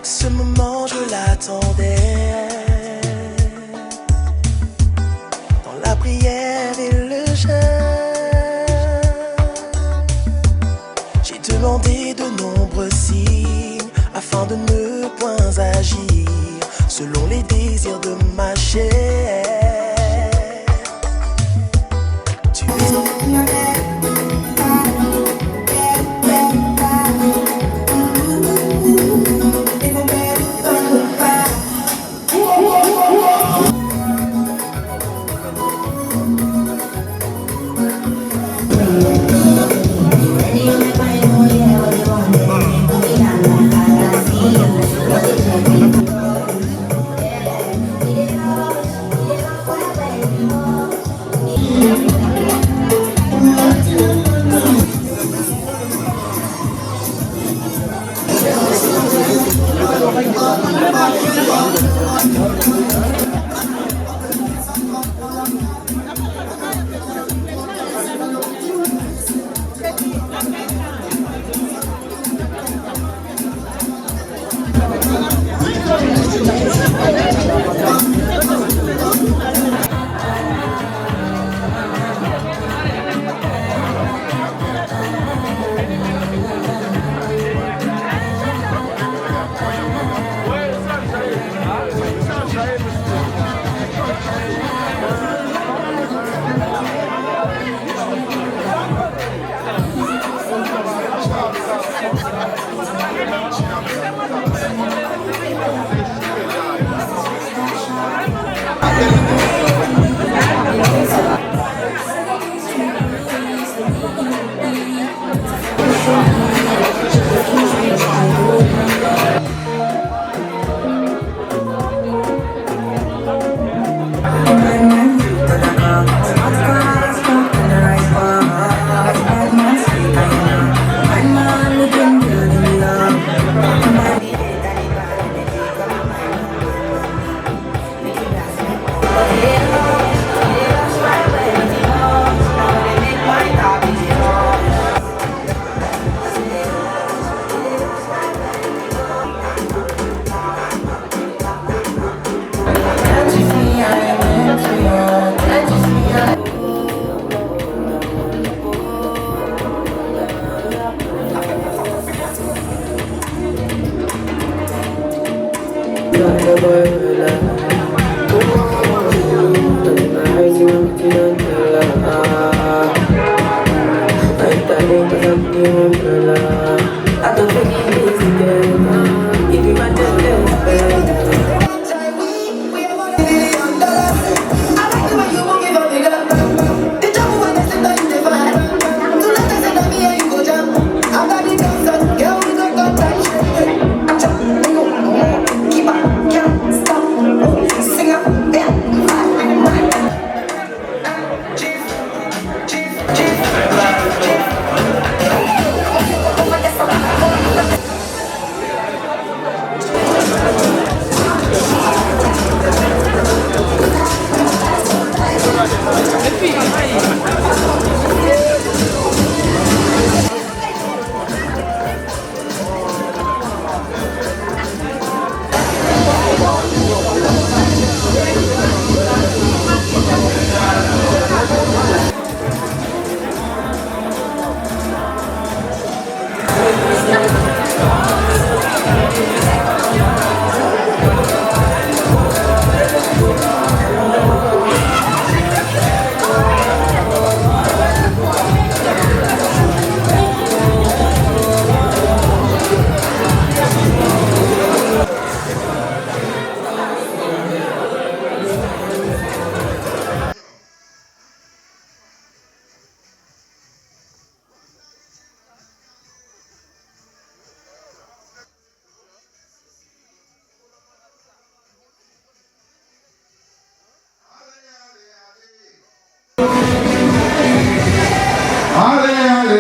Ce moment je l'attendais, dans la prière et le jeûne. J'ai demandé de nombreux signes afin de ne point agir selon les désirs de ma chair. Tu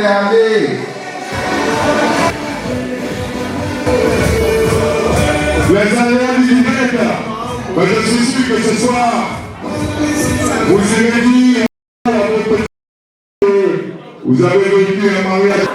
Allez. Les aléas du direct, je suis sûr que ce soir, vous avez dit à votre petit, vous avez vécu un mariage.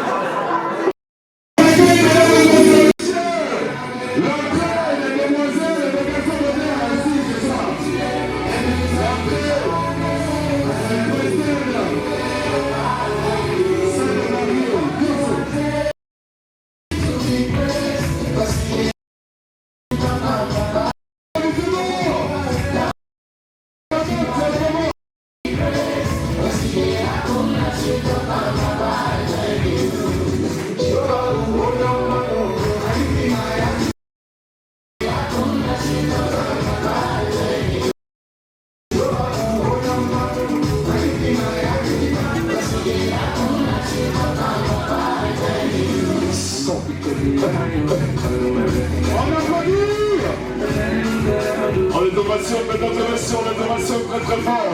En automation, mesdames et messieurs, en automation très très fort.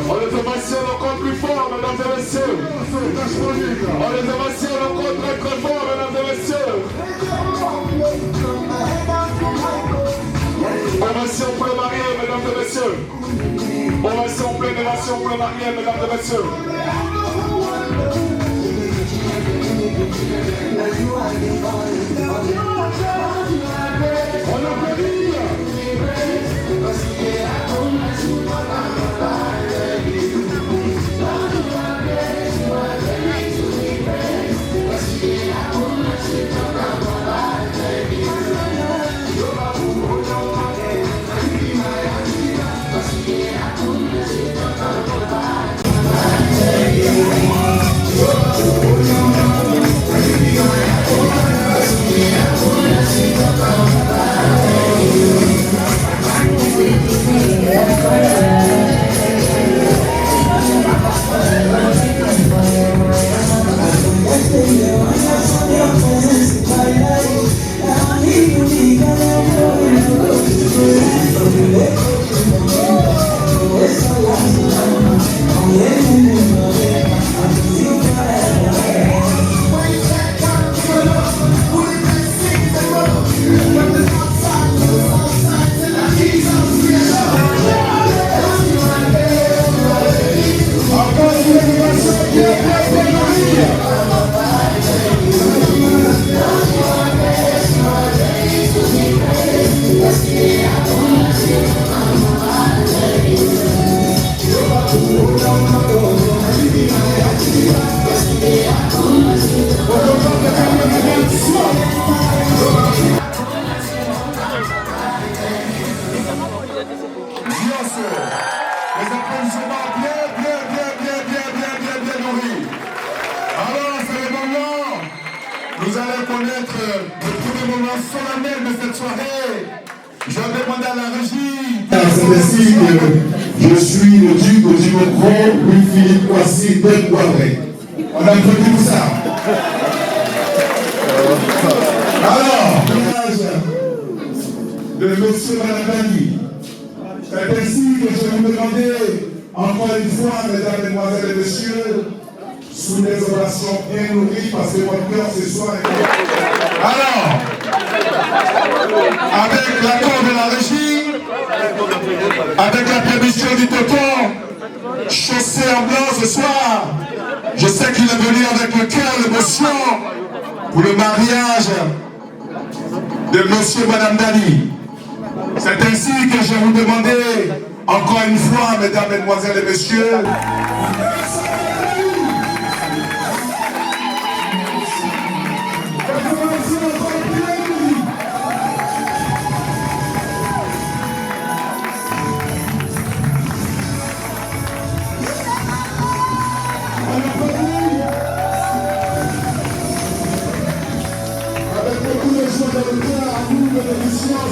En automation encore plus fort, mesdames et messieurs. En automation encore très très fort, mesdames et messieurs. Ovation pour les mariés, mesdames et messieurs. Ovation pleine ovation pour les mariés, mesdames et messieurs. On applaudit. Nous allons connaître le premier moment solennel de cette soirée. Je demande à la régie. C'est ainsi que je suis le duc de Dimocro, Louis-Philippe Coissy de Guabré. On a prévu tout ça. Alors, de monsieur Madame. C'est ainsi que je vous demandais encore une fois, mesdames, mesdemoiselles et messieurs, sous des orations bien nourries, parce que votre cœur ce soir est... Alors, avec l'accord de la régie, avec la permission du tonton, chaussé en blanc ce soir, je sais qu'il est venu avec le cœur, l'émotion, pour le mariage de monsieur et madame Dali. C'est ainsi que je vous demandais, encore une fois, mesdames, mesdemoiselles et messieurs,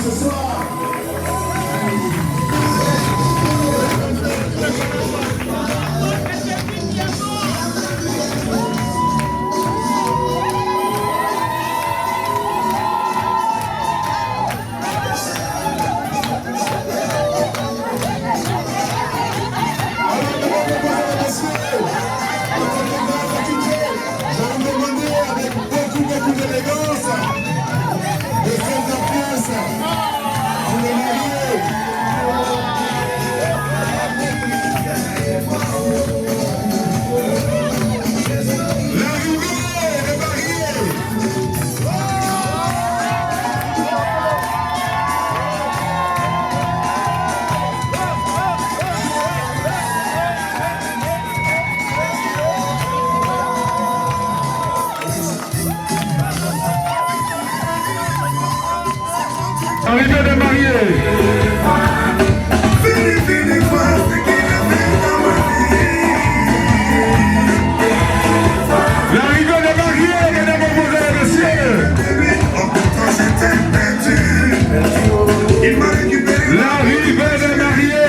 ce soir. Arrivée des mariés. L'arrivée des mariés, mesdames, mesdemoiselles et messieurs. L'arrivée des mariés.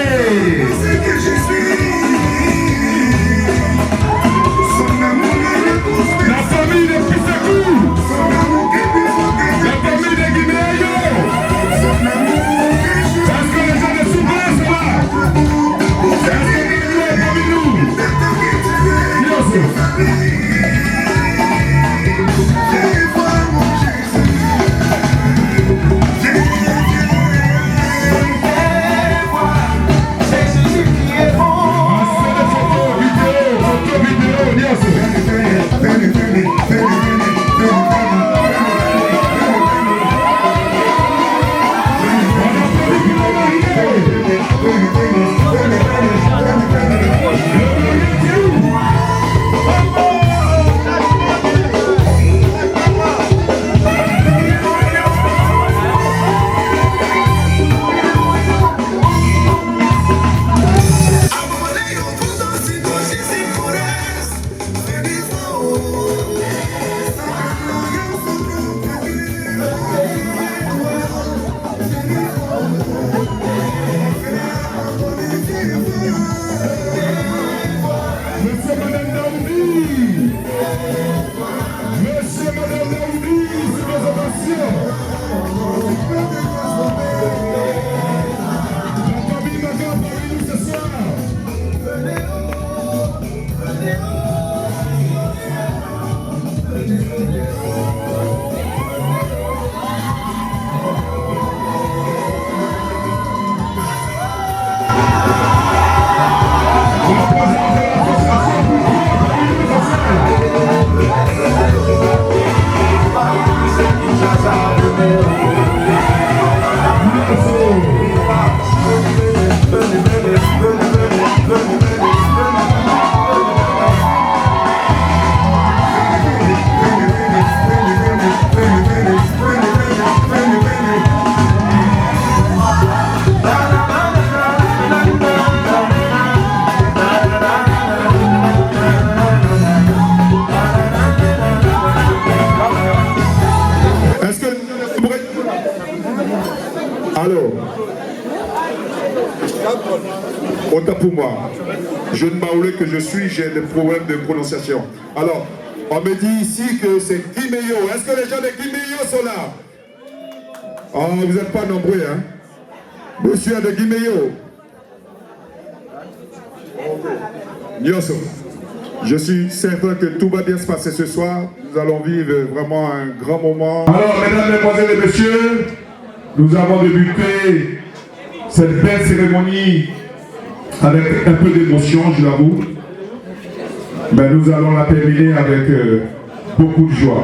La famille de Pissakou. Alors, autant pour moi, je ne m'aoulais que je suis, j'ai des problèmes de prononciation. Alors, on me dit ici que c'est Guiméo. Est-ce que les gens de Guiméo sont là? Oh, vous n'êtes pas nombreux, hein? Monsieur de Guiméo. Nyoso, je suis certain que tout va bien se passer ce soir. Nous allons vivre vraiment un grand moment. Alors, mesdames, mesdemoiselles et messieurs, nous avons débuté cette belle cérémonie avec un peu d'émotion, je l'avoue. Mais nous allons la terminer avec beaucoup de joie.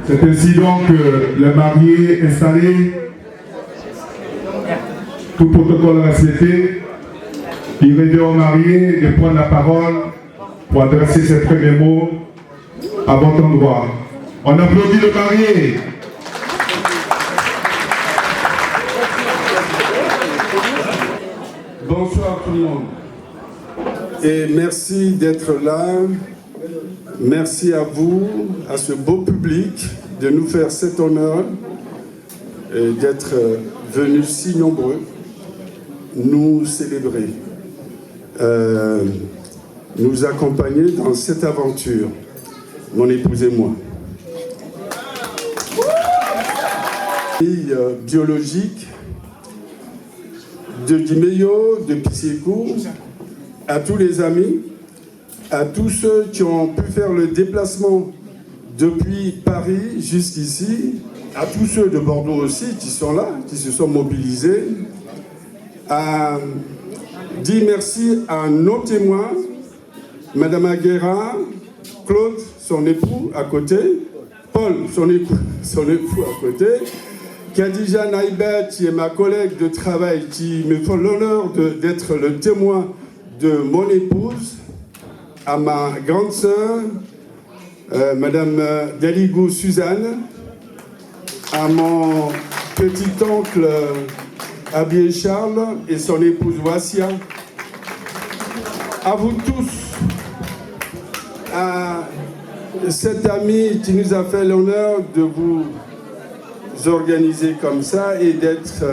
C'est ainsi donc que les mariés installés, tout protocole respecté, il revient aux mariés de prendre la parole pour adresser ses premiers mots à votre endroit. On applaudit le marié. Bonsoir tout le monde. Et merci d'être là. Merci à vous, à ce beau public, de nous faire cet honneur et d'être venus si nombreux nous célébrer, nous accompagner dans cette aventure, mon épouse et moi. Famille biologique de Guiméo, de Pissécourt, à tous les amis, à tous ceux qui ont pu faire le déplacement depuis Paris jusqu'ici, à tous ceux de Bordeaux aussi qui sont là, qui se sont mobilisés, à dire merci à nos témoins, Madame Aguera, Claude, son époux à côté, Paul, son époux à côté, Khadija Naïbet, qui est ma collègue de travail, qui me fait l'honneur d'être le témoin de mon épouse, à ma grande sœur, Madame Deligou Suzanne, à mon petit-oncle Abiy Charles et son épouse Wassia, à vous tous, à cet ami qui nous a fait l'honneur de vous organiser comme ça et d'être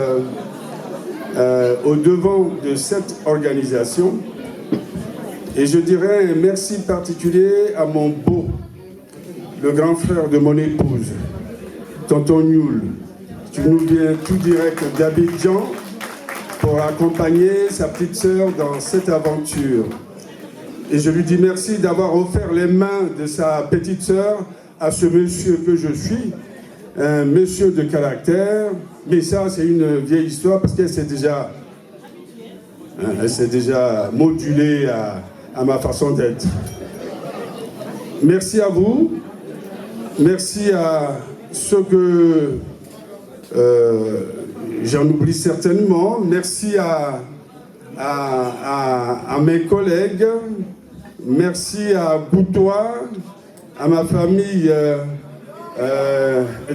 au devant de cette organisation. Et je dirais un merci particulier à mon beau, le grand frère de mon épouse, Tonton Nioul, qui nous vient tout direct d'Abidjan pour accompagner sa petite sœur dans cette aventure. Et je lui dis merci d'avoir offert les mains de sa petite sœur à ce monsieur que je suis, un monsieur de caractère, mais ça c'est une vieille histoire parce qu'elle s'est déjà modulée à ma façon d'être. Merci à vous, merci à ceux que j'en oublie certainement, merci à mes collègues, merci à Goutois, à ma famille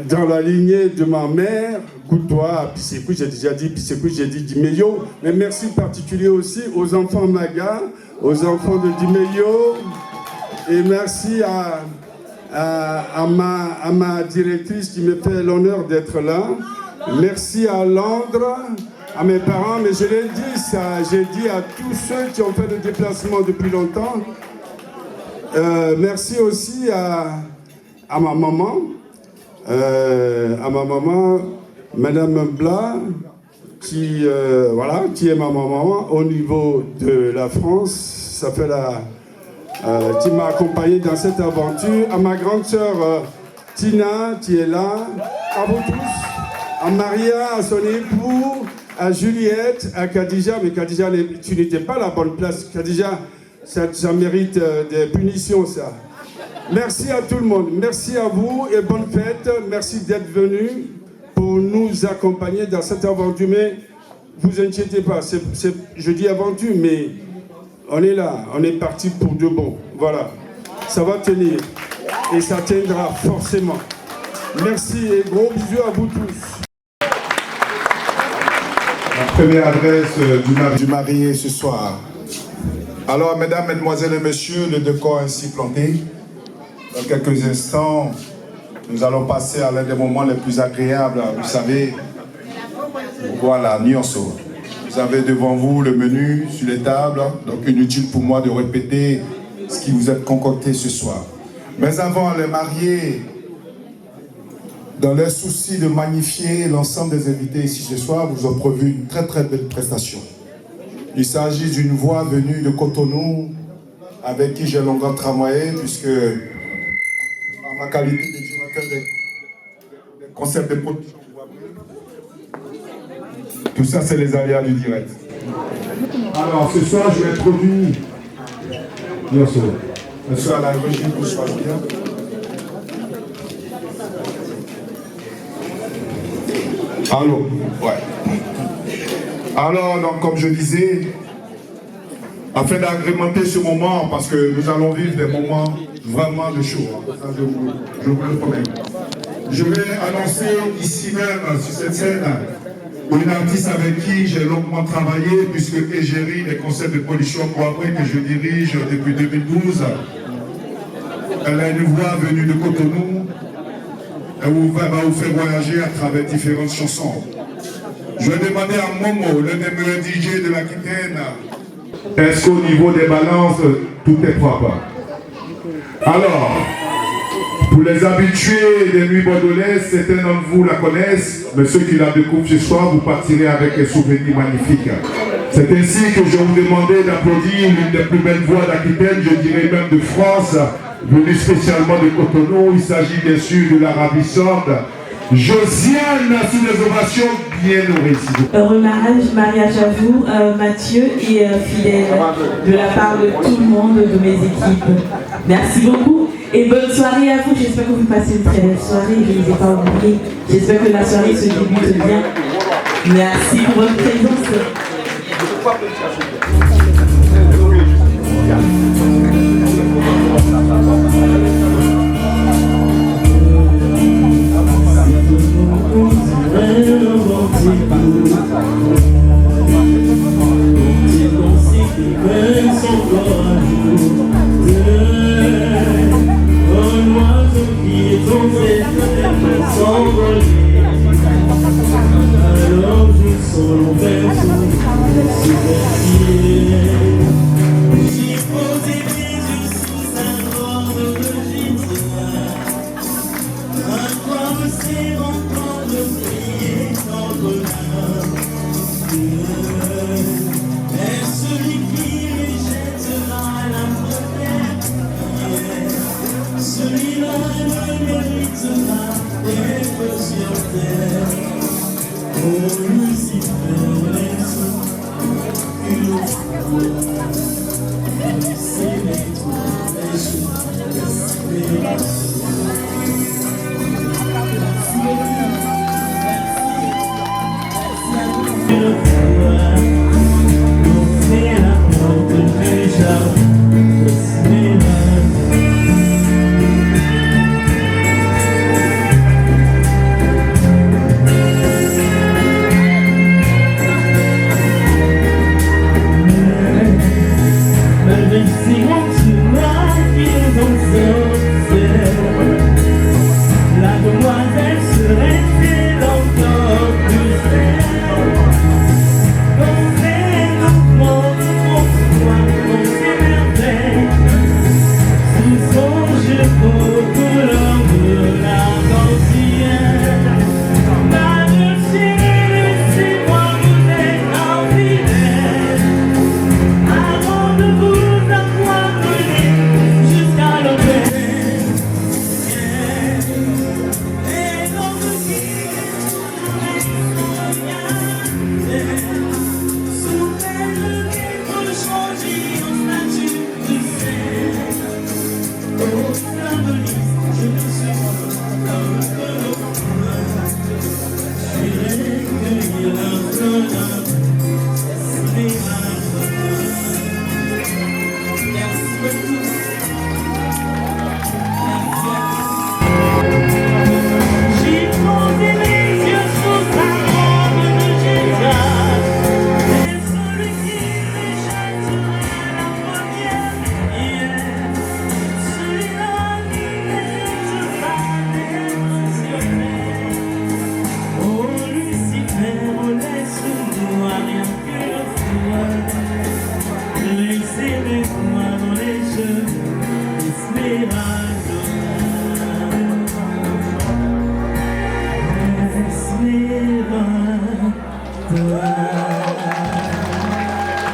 dans la lignée de ma mère, Goutois, Pissécourt, j'ai déjà dit Pissécourt, j'ai dit Guiméo, mais merci particulier aussi aux enfants Maga, aux enfants de Guiméo, et merci à ma directrice qui me fait l'honneur d'être là. Merci à Londres, à mes parents, mais je l'ai dit ça, j'ai dit à tous ceux qui ont fait le déplacement depuis longtemps. Merci aussi à ma maman, Madame Bla, qui est ma maman au niveau de la France. Ça fait qui m'a accompagné dans cette aventure. À ma grande sœur Tina, qui est là, à vous tous, à Maria, à son époux, à Juliette, à Khadija, mais Khadija, tu n'étais pas à la bonne place. Khadija, ça mérite des punitions, ça. Merci à tout le monde, merci à vous et bonne fête, merci d'être venus. nous accompagner dans cette aventure. Mais vous inquiétez pas, je dis aventure, mais on est là, on est parti pour de bon. Voilà, ça va tenir et ça tiendra forcément. Merci et gros bisous à vous tous. La première adresse du marié ce soir. Alors, mesdames, mesdemoiselles et messieurs, le décor ainsi planté. Dans quelques instants, nous allons passer à l'un des moments les plus agréables. Vous savez, voilà, Nyonso. Vous avez devant vous le menu sur les tables, donc inutile pour moi de répéter ce qui vous est concocté ce soir. Mais avant, les mariés, dans leur souci de magnifier l'ensemble des invités ici ce soir, vous ont prévu une très très belle prestation. Il s'agit d'une voix venue de Cotonou, avec qui j'ai longtemps travaillé, puisque en ma qualité de directeur des concepts de production, tout ça c'est les aléas du direct. Alors ce soir je vais introduire monsieur à la régie pour choisir. Allô, ouais. Alors, donc, comme je disais, afin d'agrémenter ce moment, parce que nous allons vivre des moments vraiment de chaud, ça je vous le promets. Je vais annoncer ici même, sur cette scène, une artiste avec qui j'ai longuement travaillé, puisque égérie des concepts de pollution poivrée que je dirige depuis 2012. Elle a une voix venue de Cotonou. Elle va vous faire voyager à travers différentes chansons. Je vais demander à Momo, l'un des meilleurs DJ de l'Aquitaine, est-ce qu'au niveau des balances, tout est propre? Alors, pour les habitués des nuits bordelaises, certains d'entre vous la connaissent, mais ceux qui la découvrent ce soir, vous partirez avec un souvenir magnifique. C'est ainsi que je vous demandais d'applaudir l'une des plus belles voix d'Aquitaine, je dirais même de France, venue spécialement de Cotonou. Il s'agit bien sûr de la ravissante Josiane, sous des ovations bien nourries. Heureux mariage à vous, Mathieu et fidèle, de la part de tout le monde, de mes équipes. Merci beaucoup et bonne soirée à vous. J'espère que vous passez une très belle soirée. Je ne les ai pas oubliés. J'espère que la soirée se débute bien. Merci pour votre présence.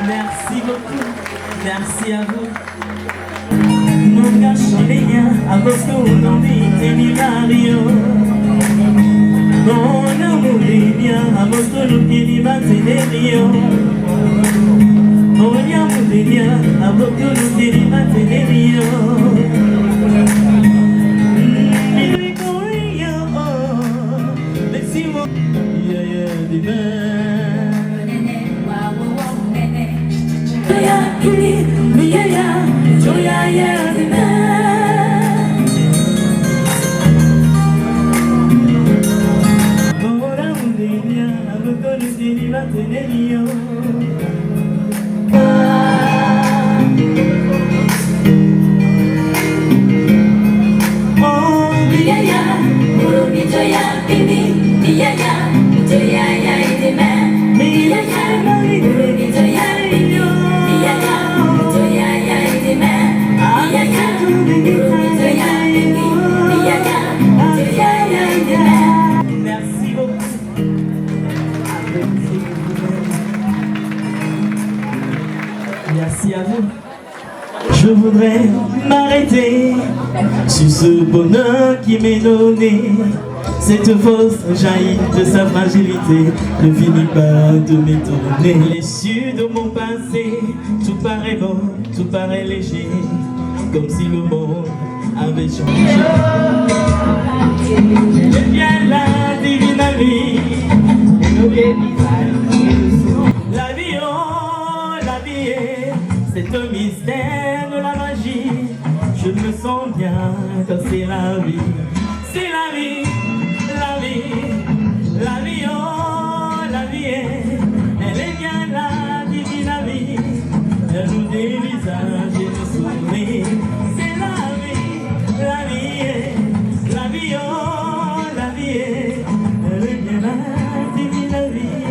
Merci beaucoup. Merci à vous. Non cachonea, a vostro non dite mi Mario. Non amourenia, a vostro non tieni mantenerio. Non amourenia, a vostro non tieni mantenerio. Mi dico io, Bessimo, di me. Merci beaucoup. Merci à vous. Je voudrais m'arrêter sur ce bonheur qui m'est donné. Cette force jaillit de sa fragilité, ne finit pas de m'étonner. L'issue de mon passé, tout paraît bon, tout paraît léger, comme si le monde avait changé. Et bien la divine vie, la vie, oh, la vie, c'est un mystère de la magie. Je me sens bien quand c'est la vie, c'est la vie. La vie, oh, la vie, elle est bien la divine vie. Elle nous dévisage et nous sourit. C'est la vie, oh, la vie, elle est bien la divine vie.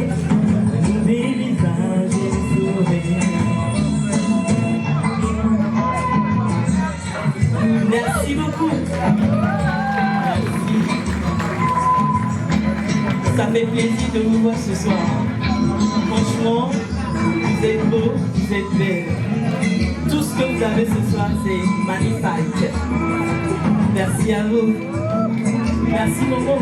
Elle nous dévisage et nous sourit. Merci beaucoup. Ça fait plaisir de vous voir ce soir. Franchement, vous êtes beaux, vous êtes belles. Tout ce que vous avez ce soir, c'est magnifique. Merci à vous. Merci Momo.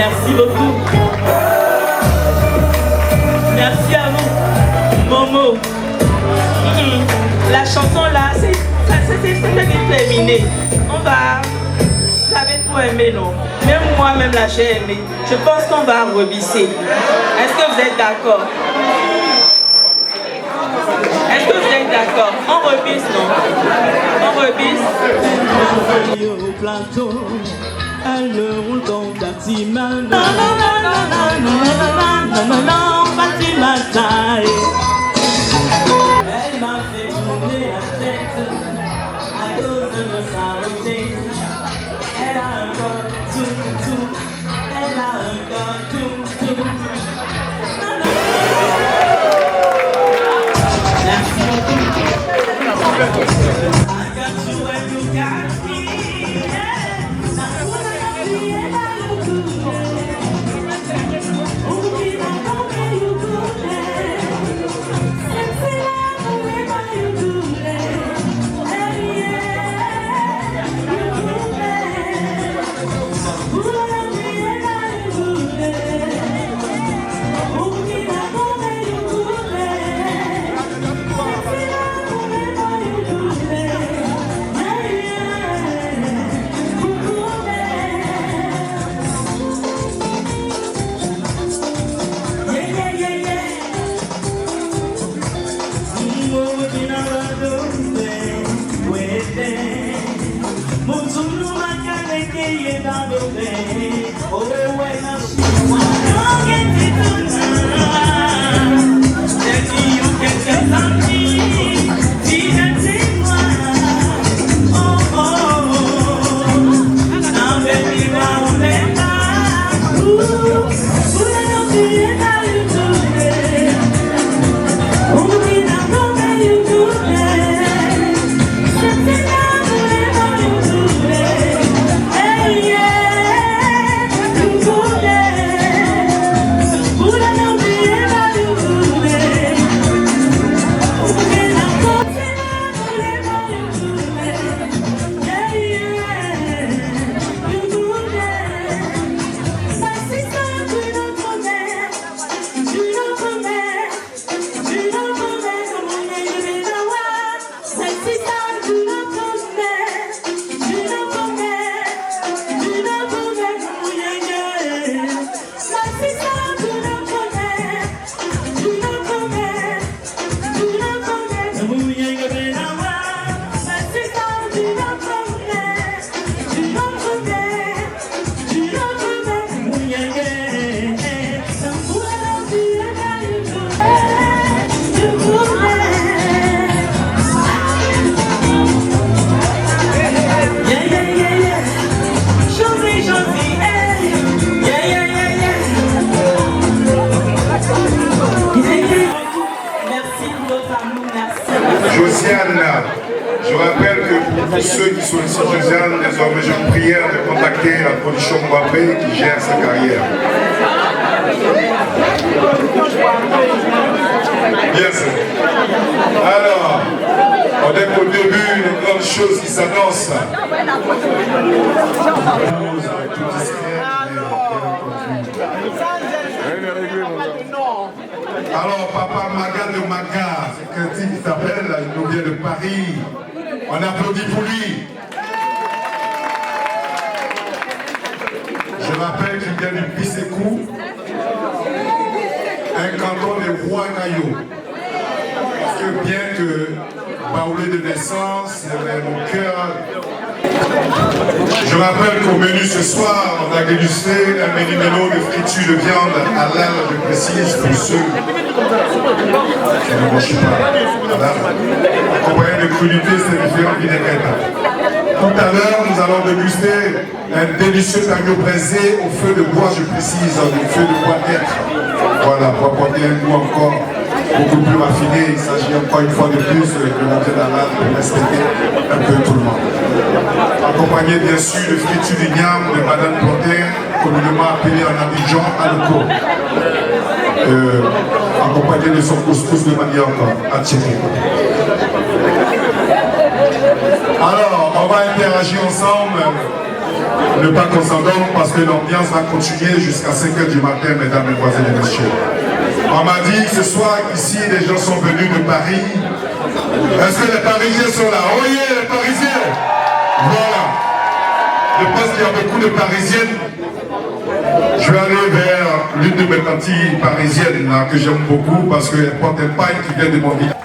Merci beaucoup. Merci à vous. Momo. La chanson là, c'est terminé. On va... Vous avez tout aimé, non? Même moi-même là, j'ai aimé. Je pense qu'on va rebisser. Est-ce que vous êtes d'accord? Est-ce que vous êtes d'accord? On rebisse, non? On rebisse. Au plateau, elle roule comme Fatima. Non, non, non, non, non, non, non, non, non, Fatima taille. Elle m'a fait tourner la tête à cause de sa beauté. Elle a un corps tout, elle a un corps tout. Merci beaucoup. I got you and you got me. Je rappelle que pour ceux qui sollicitent Josiane, désormais j'ai une prière de contacter la production Mbappé qui gère sa carrière. Bien sûr. Alors, on est qu'au début, une grande chose qui s'annonce. Alors, Papa Maga de Maga, c'est quelqu'un qui s'appelle, il nous vient de Paris. On applaudit pour lui. Je rappelle qu'il vient du Pissécou, un canton de Rouanayo. Parce que bien que Baoulé de naissance, il avait mon cœur. Je rappelle qu'au menu ce soir, on a dégusté un méli-mélo de friture de viande halal, je précise, pour ceux qui ne mangent pas halal. Accompagné de crudité, c'est différent vinaigrettes. Tout à l'heure, nous allons déguster un délicieux agneau braisé au feu de bois, je précise, au feu de bois d'être. Voilà, pour apporter un goût encore beaucoup plus raffiné. Il s'agit encore une fois de plus de la viande halal pour respecter un peu tout le monde. Accompagné bien sûr de friture d'igname de Madame Plantin, communément appelée en Abidjan Alco. Accompagné de son couscous de manioc à Tchéquie. Alors, On va interagir ensemble. Ne pas qu'on s'endorme parce que l'ambiance va continuer jusqu'à 5 h du matin, mesdames, mesdemoiselles et messieurs. On m'a dit que ce soir, ici, les gens sont venus de Paris. Est-ce que les Parisiens sont là? Oh yeah, les Parisiens! Voilà. Je pense qu'il y a beaucoup de Parisiennes. Je vais aller vers l'une de mes tantes parisiennes là, que j'aime beaucoup parce qu'elle porte un paille qui vient de mon village.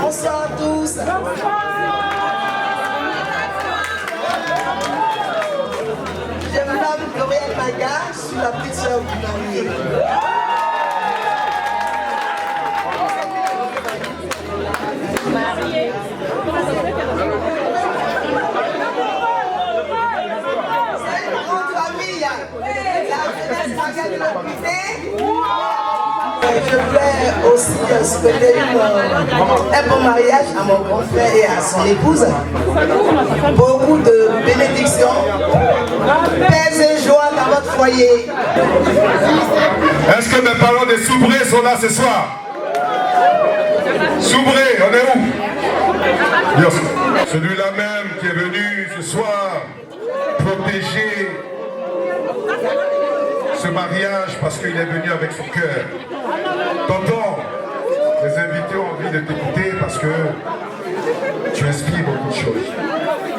Bonsoir à tous. Je m'appelle Gabrielle Maga, je suis la petite sœur du marié. Je voulais aussi souhaiter un bon mariage à mon grand frère et à son épouse. Beaucoup de bénédictions, paix et joie dans votre foyer. Est-ce que mes parents des Soubrés sont là ce soir? Soubrés, on est où? Bien sûr. Celui-là même qui est venu ce soir protéger ce mariage parce qu'il est venu avec son cœur. Tonton, les invités ont envie de t'écouter parce que tu inspires beaucoup de choses.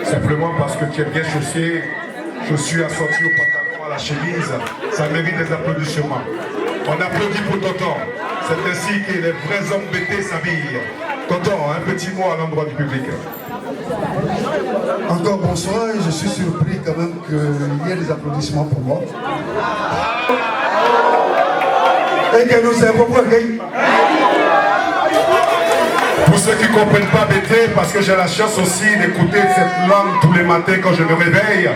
Simplement parce que tu es bien chaussé, chaussures assorties au pantalon, à la chemise, ça mérite des applaudissements. On applaudit pour Tonton. C'est ainsi que les vrais hommes bêtés s'habillent. Tonton, un petit mot à l'endroit du public. Encore bonsoir et je suis surpris quand même qu'il y ait des applaudissements pour moi. Et que nous avons pourquoi. Pour ceux qui ne comprennent pas bêté, parce que j'ai la chance aussi d'écouter cette langue tous les matins quand je me réveille,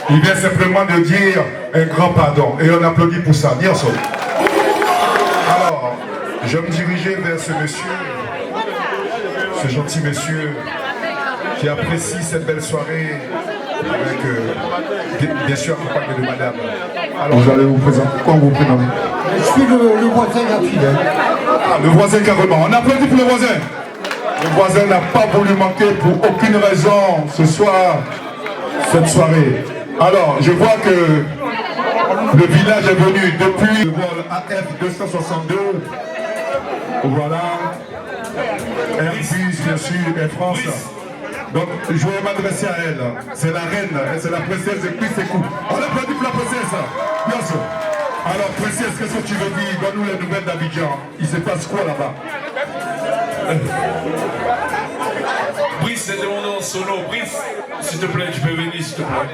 il vient simplement de dire un grand pardon. Et on applaudit pour ça. Bien sûr. Alors, je me dirigeais vers ce monsieur, ce gentil monsieur qui apprécie cette belle soirée avec, bien sûr, accompagné de madame. Alors, vous allez vous présenter. Quoi vous prénommez? Je suis le voisin fidèle. Ah, le voisin carrément. On applaudit pour le voisin. Le voisin n'a pas voulu manquer pour aucune raison ce soir, cette soirée. Alors, je vois que le village est venu depuis le vol AF 262. Voilà. Airbus, bien sûr, Air France. Donc, je vais m'adresser à elle. C'est la reine, c'est la princesse de Pisekou. On applaudit pour la princesse. Bien sûr. Alors, princesse, qu'est-ce que tu veux dire? Donne-nous les nouvelles d'Abidjan. Il se passe quoi là-bas? Brice, c'était mon nom solo. Brice, s'il te plaît, tu peux venir, s'il te plaît.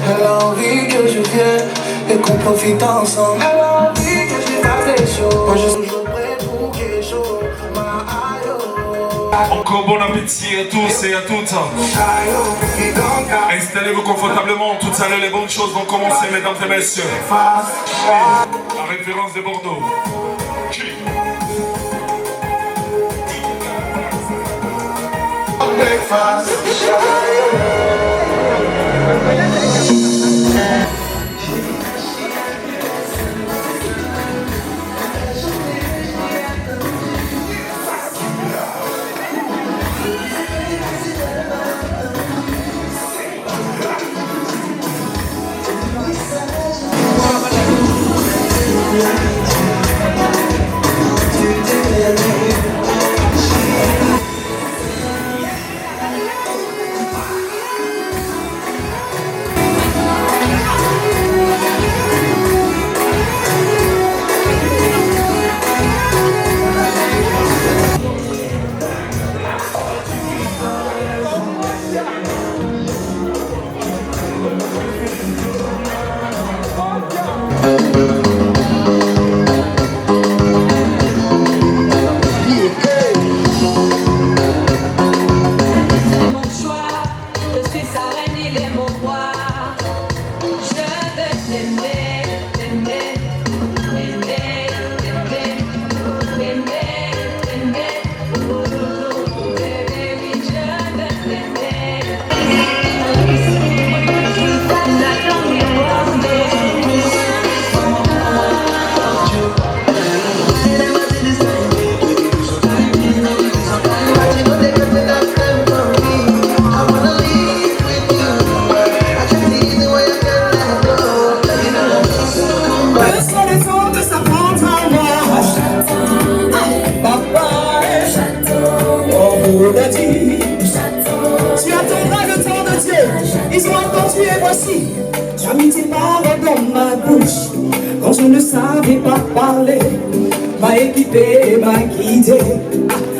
Elle a envie que je vienne et qu'on profite ensemble. Elle a envie que je fasse des choses. Moi je suis toujours prêt pour quelque chose. Encore bon appétit à tous et à toutes. Installez-vous confortablement. Tout à l'heure, les bonnes choses vont commencer, mesdames et messieurs. La référence de Bordeaux. aujourd'hui et voici, tu as mis tes paroles dans ma bouche. Quand je ne savais pas parler, m'a équipé, m'a guidé.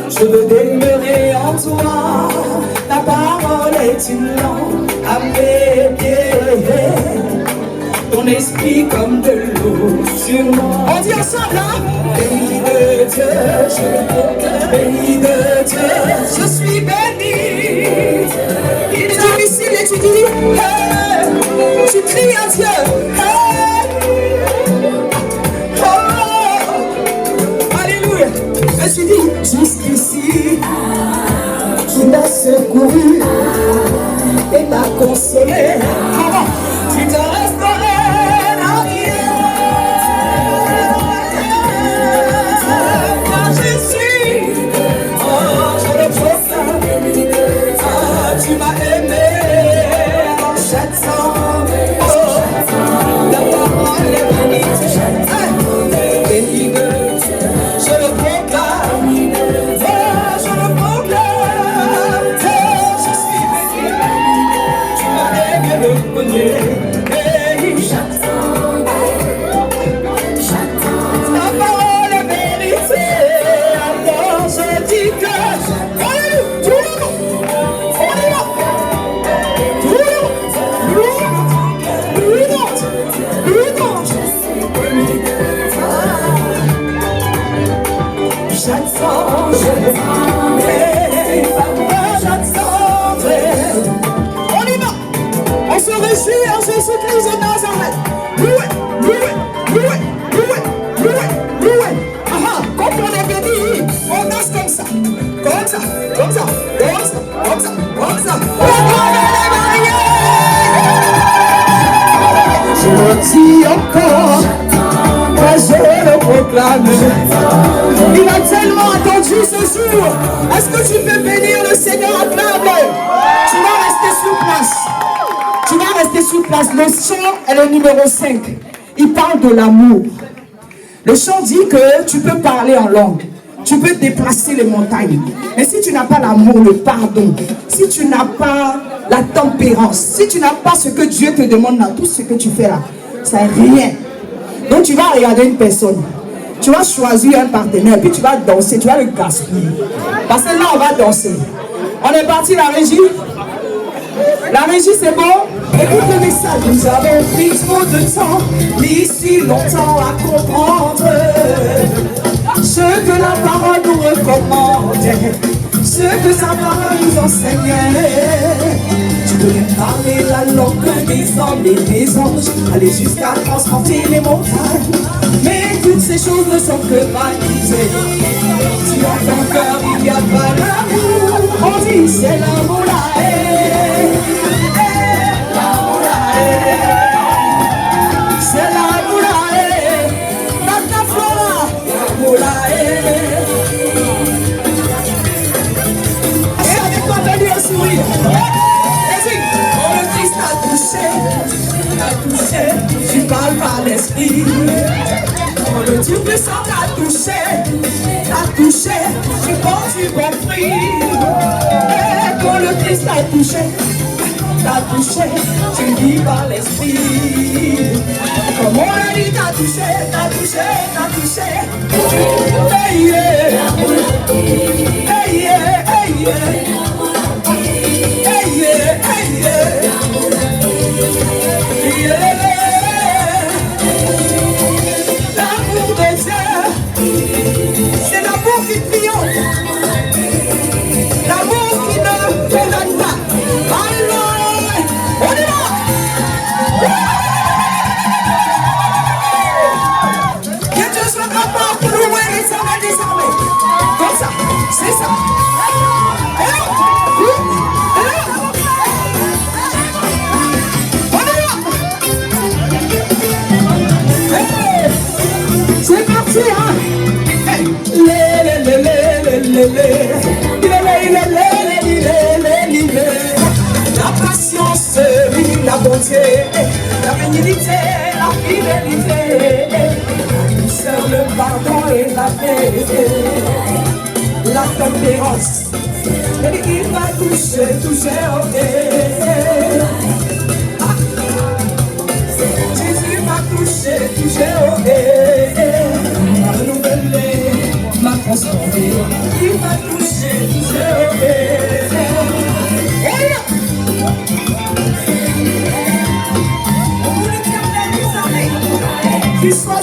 Je veux demeurer en toi. Ta parole est une lampe à mes pieds. Ton esprit comme de l'eau sur moi. On dit ensemble, hein? Béni de Dieu, béni de Dieu, je suis béni. Il est difficile et tu dis, hey, tu cries à Dieu, hey, oh, alléluia. Je suis dit, jusqu'ici, tu m'as secouru et m'as consolé. Tu te restauré. Tu m'as aimé en chaque la parole est bénie. Béni de Dieu, je le proclame. Je le proclame. Je suis béni. Tu m'as aimé le premier. La parole est vérité. Alors je dis que on y va, on se réjouit en Jésus-Christ de Nazareth. Loué, loué, loué, loué, loué, loué. Quand on est béni, on danse comme ça, comme ça, comme ça, comme ça, comme ça, comme ça. Je le dis encore, moi je le proclame. Il a tellement attendu ce jour. Est-ce que tu peux bénir le Seigneur à table? Tu vas rester sur place. Tu vas rester sur place. Le chant est le numéro 5. Il parle de l'amour. Le chant dit que tu peux parler en langue. Tu peux déplacer les montagnes. Mais si tu n'as pas l'amour, le pardon, si tu n'as pas la tempérance, si tu n'as pas ce que Dieu te demande dans tout ce que tu fais là, ça n'est rien. Donc tu vas regarder une personne. Tu vas choisir un partenaire, puis tu vas danser, tu vas le gaspiller. Parce que là, on va danser. On est parti, la régie? La régie, c'est bon? Écoute le message. Nous avons pris trop de temps, mis si longtemps à comprendre ce que la parole nous recommandait, ce que sa parole nous enseignait. Tu peux même parler la langue des hommes et des anges, aller jusqu'à transporter les montagnes. Mais toutes ces choses ne sont que vanité. Si dans ton cœur il n'y a pas l'amour, on dit c'est l'amour là. L'amour là. C'est l'amour là. Dans ta foi, l'amour là. Et avec toi, venez au sourire. T'a touché, tu parles par l'esprit. Oh, le Dieu puissant t'a touché, tu portes du bon fruit. Et quand le Christ t'a touché, tu vis par l'esprit. Comme on l'a dit, t'a touché. Hey yeah, hey yeah, hey yeah. Hey yeah, hey yeah. L'amour de Dieu, c'est l'amour qui triomphe, l'amour qui ne condamne pas. Alléluia, on y va. Que Dieu soit capable pour louer les hommes et les armées. Comme ça, c'est ça. C'est parti, hein? La patience, la bonté, la bénignité, la fidélité, la douceur, le pardon et la paix, la tempérance. Et il va toucher, ok.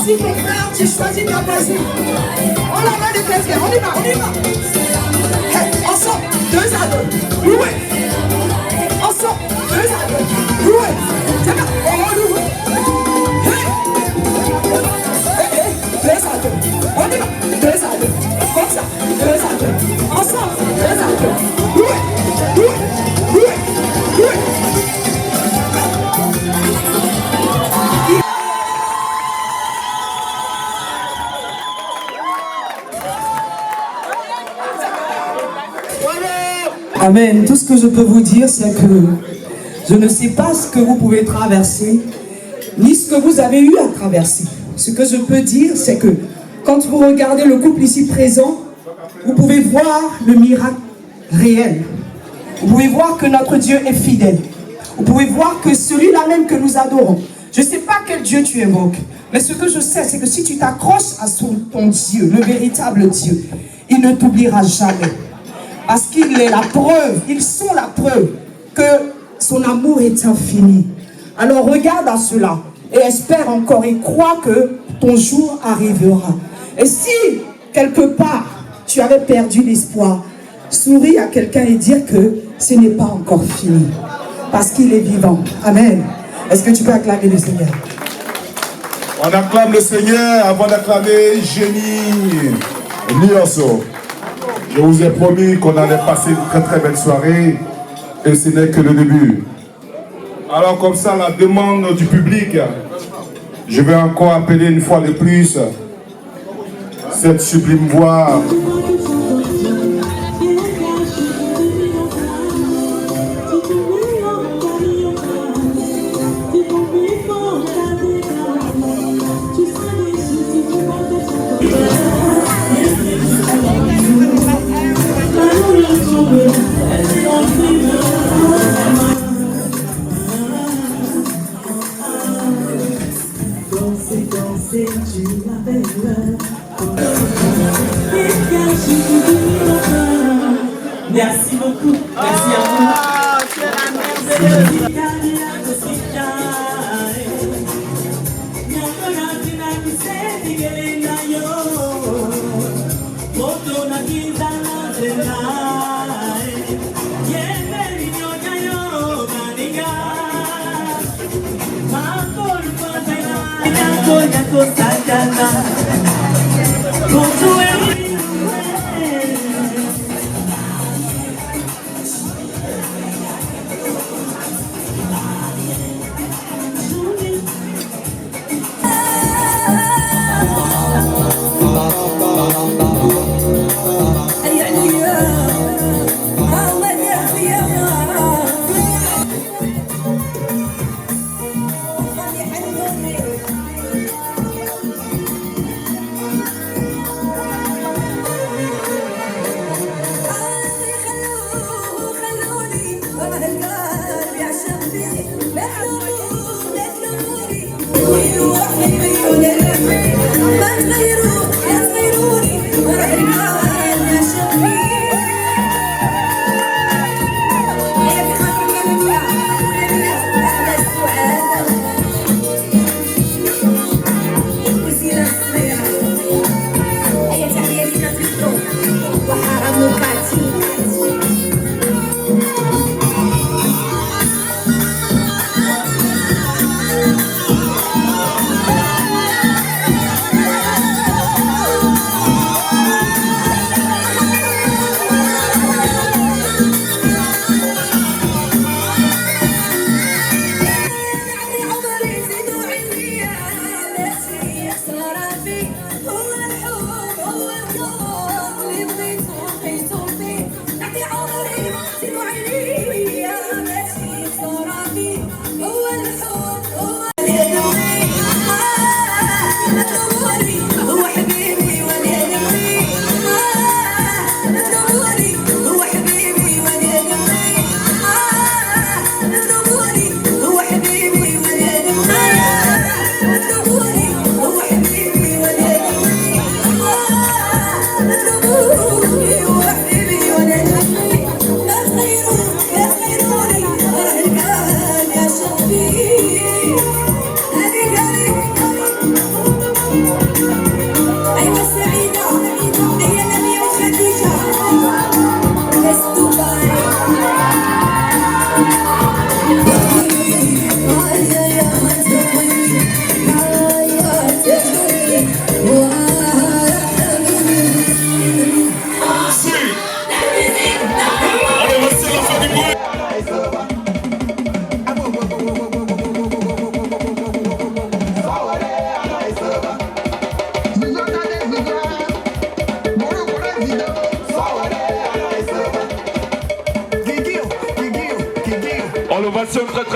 choisi ton frère, tu choisis ta voisine. On la main de quelqu'un, on y va, on y va. Hey, ensemble, 2 à 2. Loué. Ensemble, 2 à 2. Loué. C'est là, on loue. Hey. Hey, hey, 2 à 2. On y va, 2 à 2. Comme ça, 2 à 2. Ensemble, 2 à 2. Loué. Loué. Loué. Loué. Amen. Tout ce que je peux vous dire, c'est que je ne sais pas ce que vous pouvez traverser, ni ce que vous avez eu à traverser. Ce que je peux dire, c'est que quand vous regardez le couple ici présent, vous pouvez voir le miracle réel. Vous pouvez voir que notre Dieu est fidèle. Vous pouvez voir que celui-là même que nous adorons. Je ne sais pas quel Dieu tu évoques, mais ce que je sais, c'est que si tu t'accroches à ton Dieu, le véritable Dieu, il ne t'oubliera jamais. Parce qu'il est la preuve, ils sont la preuve que son amour est infini. Alors regarde à cela et espère encore et crois que ton jour arrivera. Et si quelque part tu avais perdu l'espoir, souris à quelqu'un et dire que ce n'est pas encore fini. Parce qu'il est vivant. Amen. Est-ce que tu peux acclamer le Seigneur? On acclame le Seigneur avant d'acclamer Jenny Lioso. Je vous ai promis qu'on allait passer une très très belle soirée et ce n'est que le début. Alors comme ça, la demande du public, je vais encore appeler une fois de plus cette sublime voix. Merci beaucoup. Merci à vous.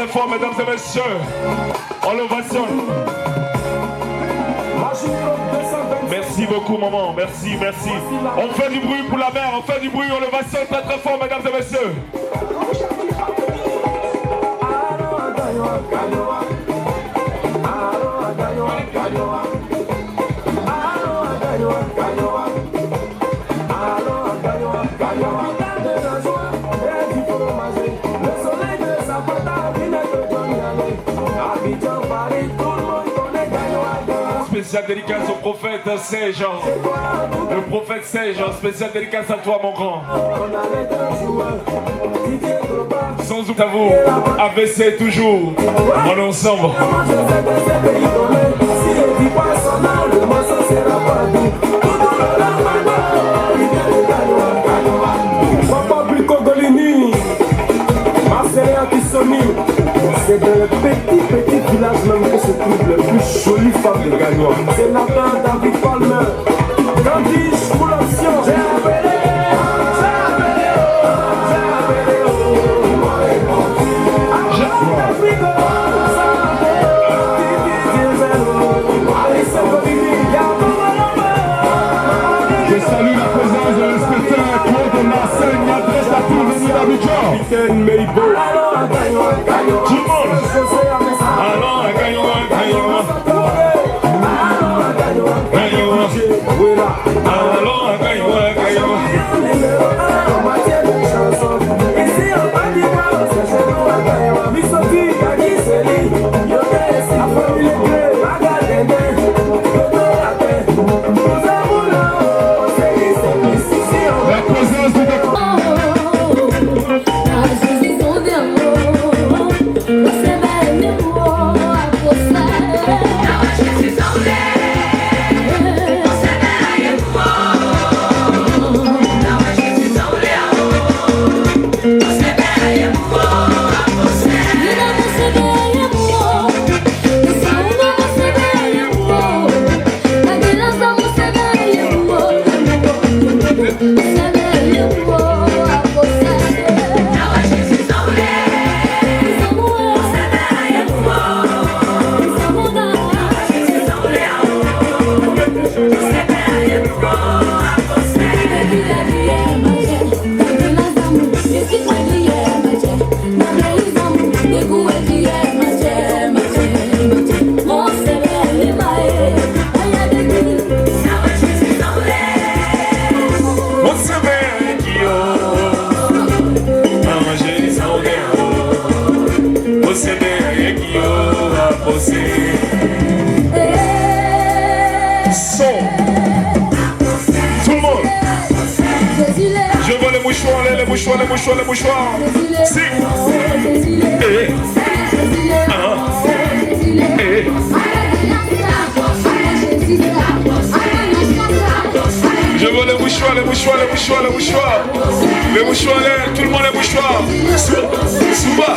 très fort, mesdames et messieurs. On l'ovationne. Merci beaucoup, maman. Merci, merci. On fait du bruit pour la mère, on fait du bruit, on l'ovationne très très fort, mesdames et messieurs. Spécial dédicace au prophète Saint-Jean. Le prophète Saint-Jean, spécial dédicace à toi, mon grand. Sans doute à vous, ABC toujours, on est ensemble. C'est dans le petit village même que se trouve le plus joli femme de Gagnois. C'est Nathan David Palmer. Candice pour l'action. Je salue la présence de l'inspecteur Claude Marseille, qui adresse la tour de d'Abidjan. Capitaine Meibo. Tout le monde. Allons à Gagnois, Gagnois. Allons à Gagnois, Gagnois. La présence de les mouchoirs. Si. Je veux les mouchoirs. Les mouchoirs, tout le monde les mouchoirs. Souba.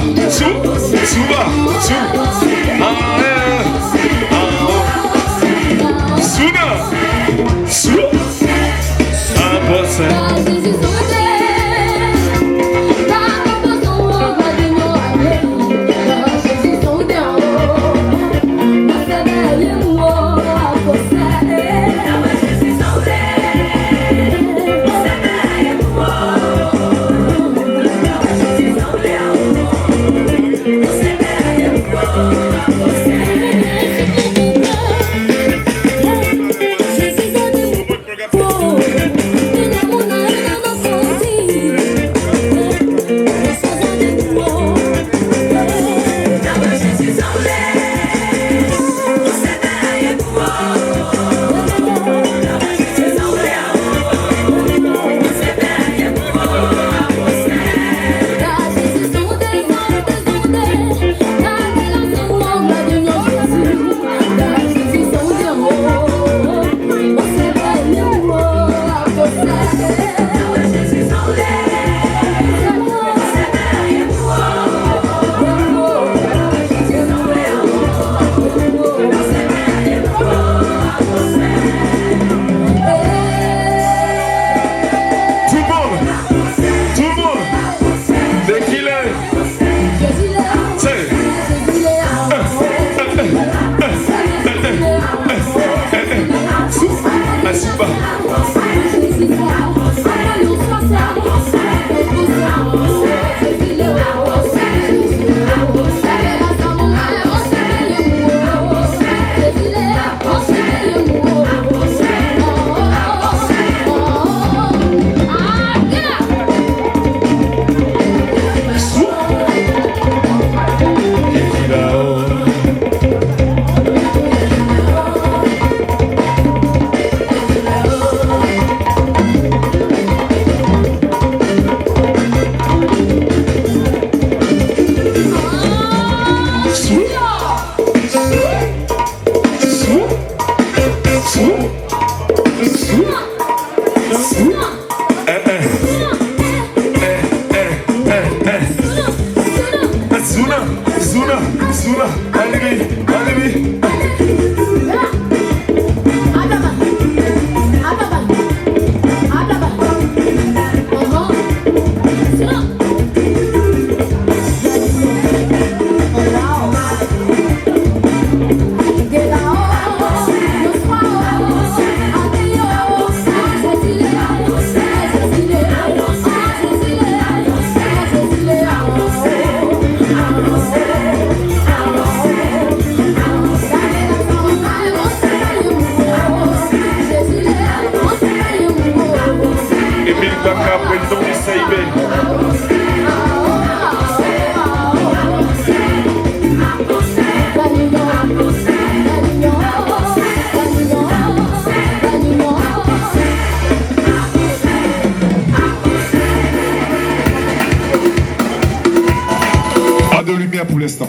Pour l'instant.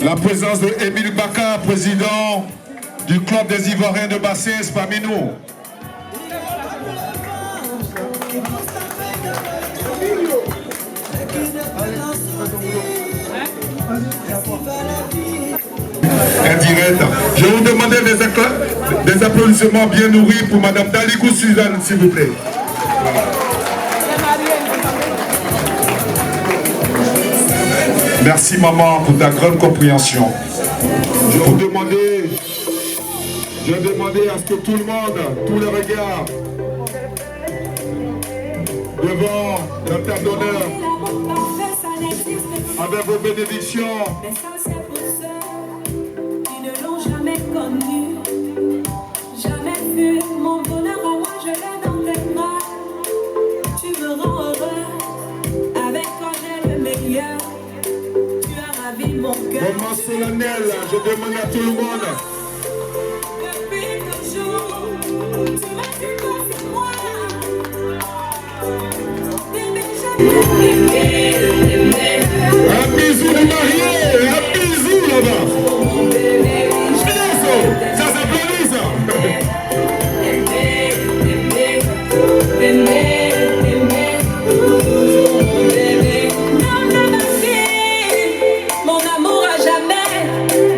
La présence de Émile Baka, président du club des Ivoiriens de Bassès parmi nous. Indirect. Je vais vous demander des applaudissements bien nourris pour Madame Daligou Suzanne, s'il vous plaît. Merci maman pour ta grande compréhension. Je vais demander à ce que tout le monde, tous les regards, devant la table d'honneur, avec vos bénédictions. Jamais vu mon bonheur en moi, je l'ai dans tes bras. Tu me rends heureux, avec toi j'ai le meilleur. Tu as ravi mon cœur. Moment solennel, je demande à tout le monde. Depuis toujours, tu m'as dit quoi c'est moi. Un bisou de marié, un bisou là-bas. Ça s'applaudit ça. Mon amour à jamais.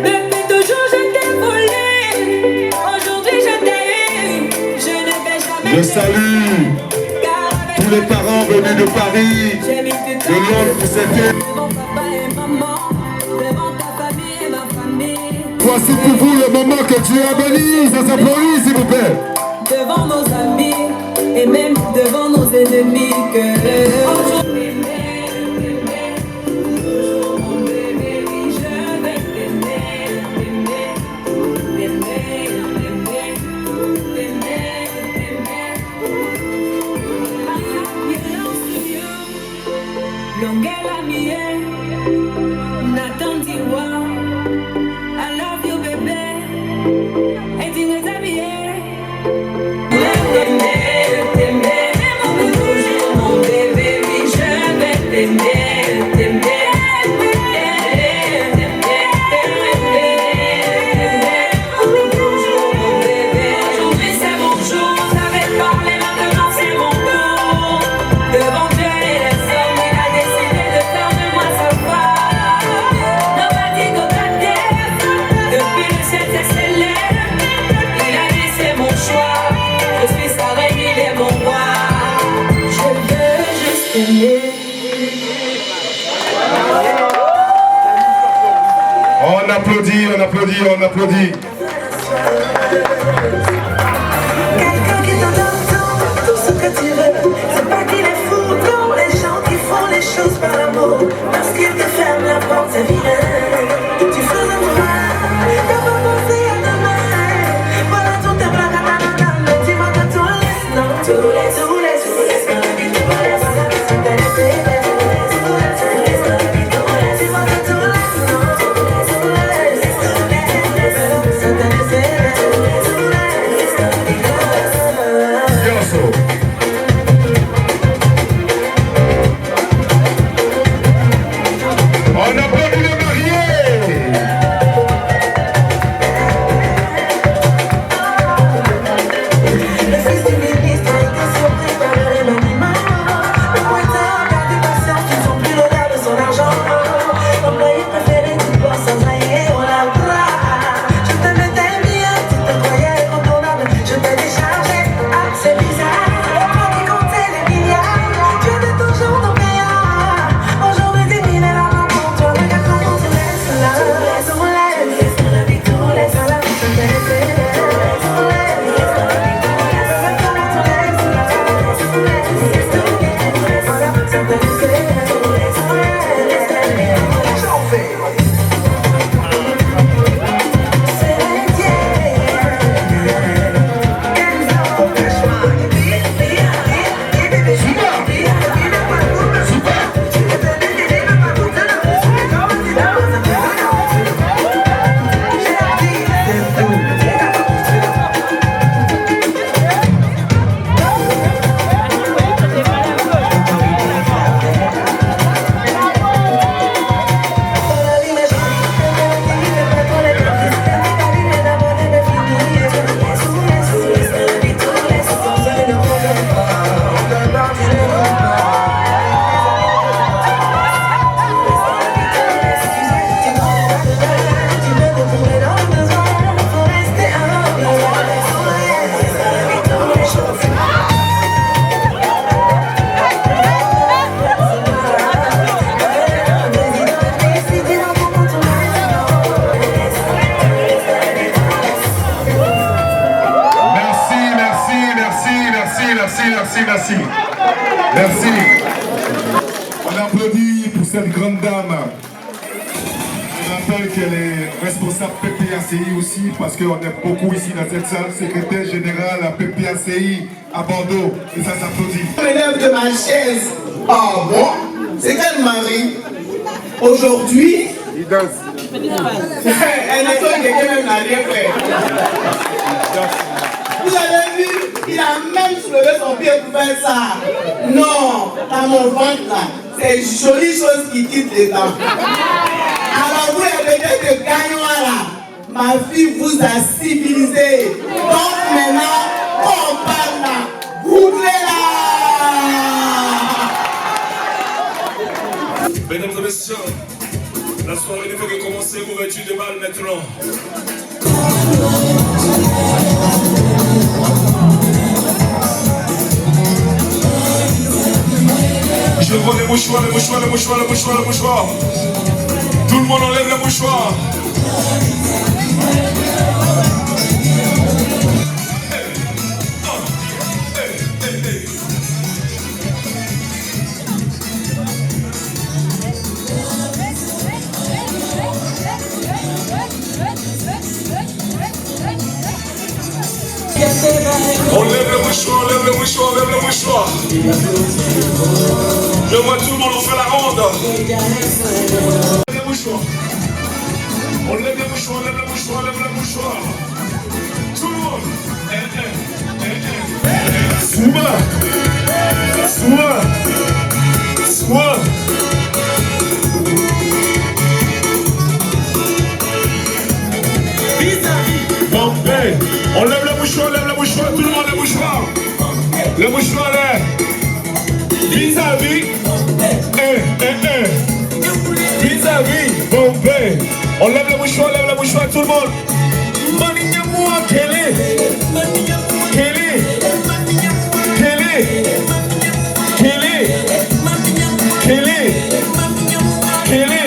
Depuis toujours je t'ai volé. Aujourd'hui je t'ai eu. Je ne vais jamais. Je salue tous les parents venus de Paris, de Londres pour cette année. Voici pour vous le moment que Dieu a béni. Ça s'applaudit s'il vous plaît. Devant nos amis et même devant nos ennemis que aujourd'hui toujours mon bébé, je vais t'aimer, Longela mie, Nathan Diwa, I love you baby, et tu nous as bien. Toujours mon bébé, oui je vais t'aimer. On applaudit, on applaudit, on applaudit. Quelqu'un qui te donne tout ce que tu veux. C'est pas qu'il est fou, non, les gens qui font les choses par l'amour. Parce qu'ils te ferment la porte, c'est vilain. Tu fais le droit, t'as pas pensé à demain. Voilà tout tes bras, mais tu vois que tout laisse, non. Tout laisse, dans la vie, tout laisse. merci. Merci. On applaudit pour cette grande dame. Je rappelle qu'elle est responsable PPACI aussi, parce qu'on est beaucoup ici dans cette salle, secrétaire générale à PPACI à Bordeaux, et ça s'applaudit. Je me lève de ma chaise. Ah bon? C'est quel mari? Aujourd'hui, elle est toi quelqu'un même n'a rien fait. Vous avez vu, il a même soulevé son pied pour faire ça. Non, dans mon ventre là, c'est une jolie chose qui quitte les dents. Alors vous les bébés de Gagnois là, ma fille vous a civilisé. Donc maintenant, on parle là, googlez-la. Mesdames et messieurs, la soirée ne fait que commencer, ouverture de bal maintenant. Je vois les mouchoirs, les mouchoirs, les mouchoirs, les mouchoirs, les mouchoirs. Tout le monde enlève les mouchoirs. On lève le mouchoir, on lève le mouchoir, on lève le mouchoir. Je vois tout le monde, on fait la ronde. On lève le mouchoir. On lève le mouchoir, on lève le mouchoir, on lève le mouchoir. Tout le monde. Souma. Souma. Souma. Bombay. On lève le mouchoir, tout le monde le mouchoir. Le mouchoir là. Vis-à-vis. Vis-à-vis. Bombay. On lève le mouchoir, tout le monde. Maniamoua, Kelly. Kelly. Kelly. Kelly. Kelly. Kelly.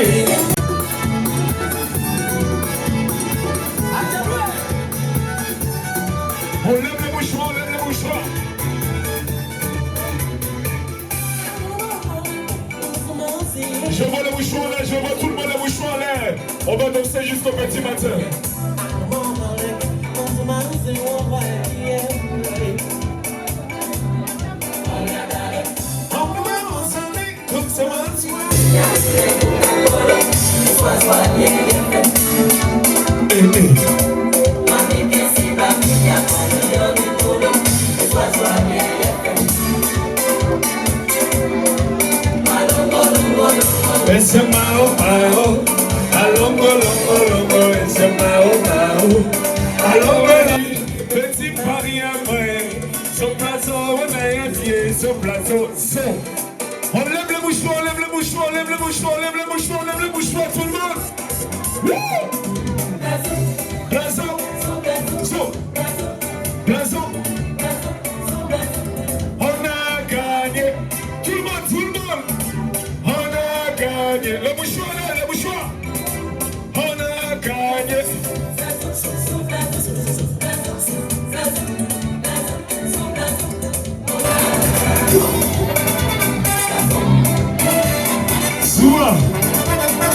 On lève le mouchoir, on lève le mouchoir. Je vois le mouchoir là, je vois tout le monde le mouchoir là. On va danser jusqu'au petit matin. Esse mao mao, alongo longo longo, esse mao mao, alongo petit Paris à moi, son plateau on a un pied, son plateau son. On lève le mouchoir, on lève le mouchoir, on lève le mouchoir, on lève le mouchoir, on lève le mouchoir, tout le monde. Plateau, son, plateau. On a gagné, tout le monde, tout le monde. Le mouchoir là, le mouchoir. On a gagné. Souvent.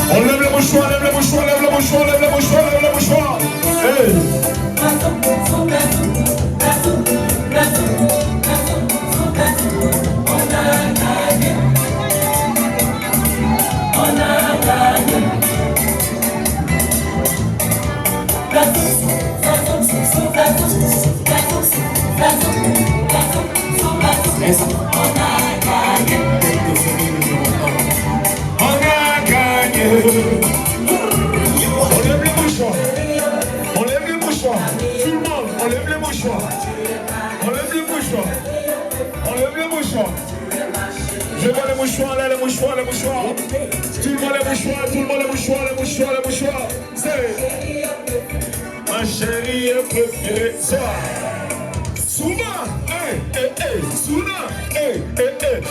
On lève le mouchoir, lève le mouchoir, lève le mouchoir, lève le mouchoir, lève le mouchoir. Hey. On lève les mouchoirs. On lève les mouchoirs. Tout le monde, on lève les mouchoirs. On lève les mouchoirs. On lève les mouchoirs. Je vois les mouchoirs là, les mouchoirs, les mouchoirs. Tout le monde les mouchoirs, tout le monde les mouchoirs, les mouchoirs, les mouchoirs. C'est ma chérie préférée. Souma, Souma,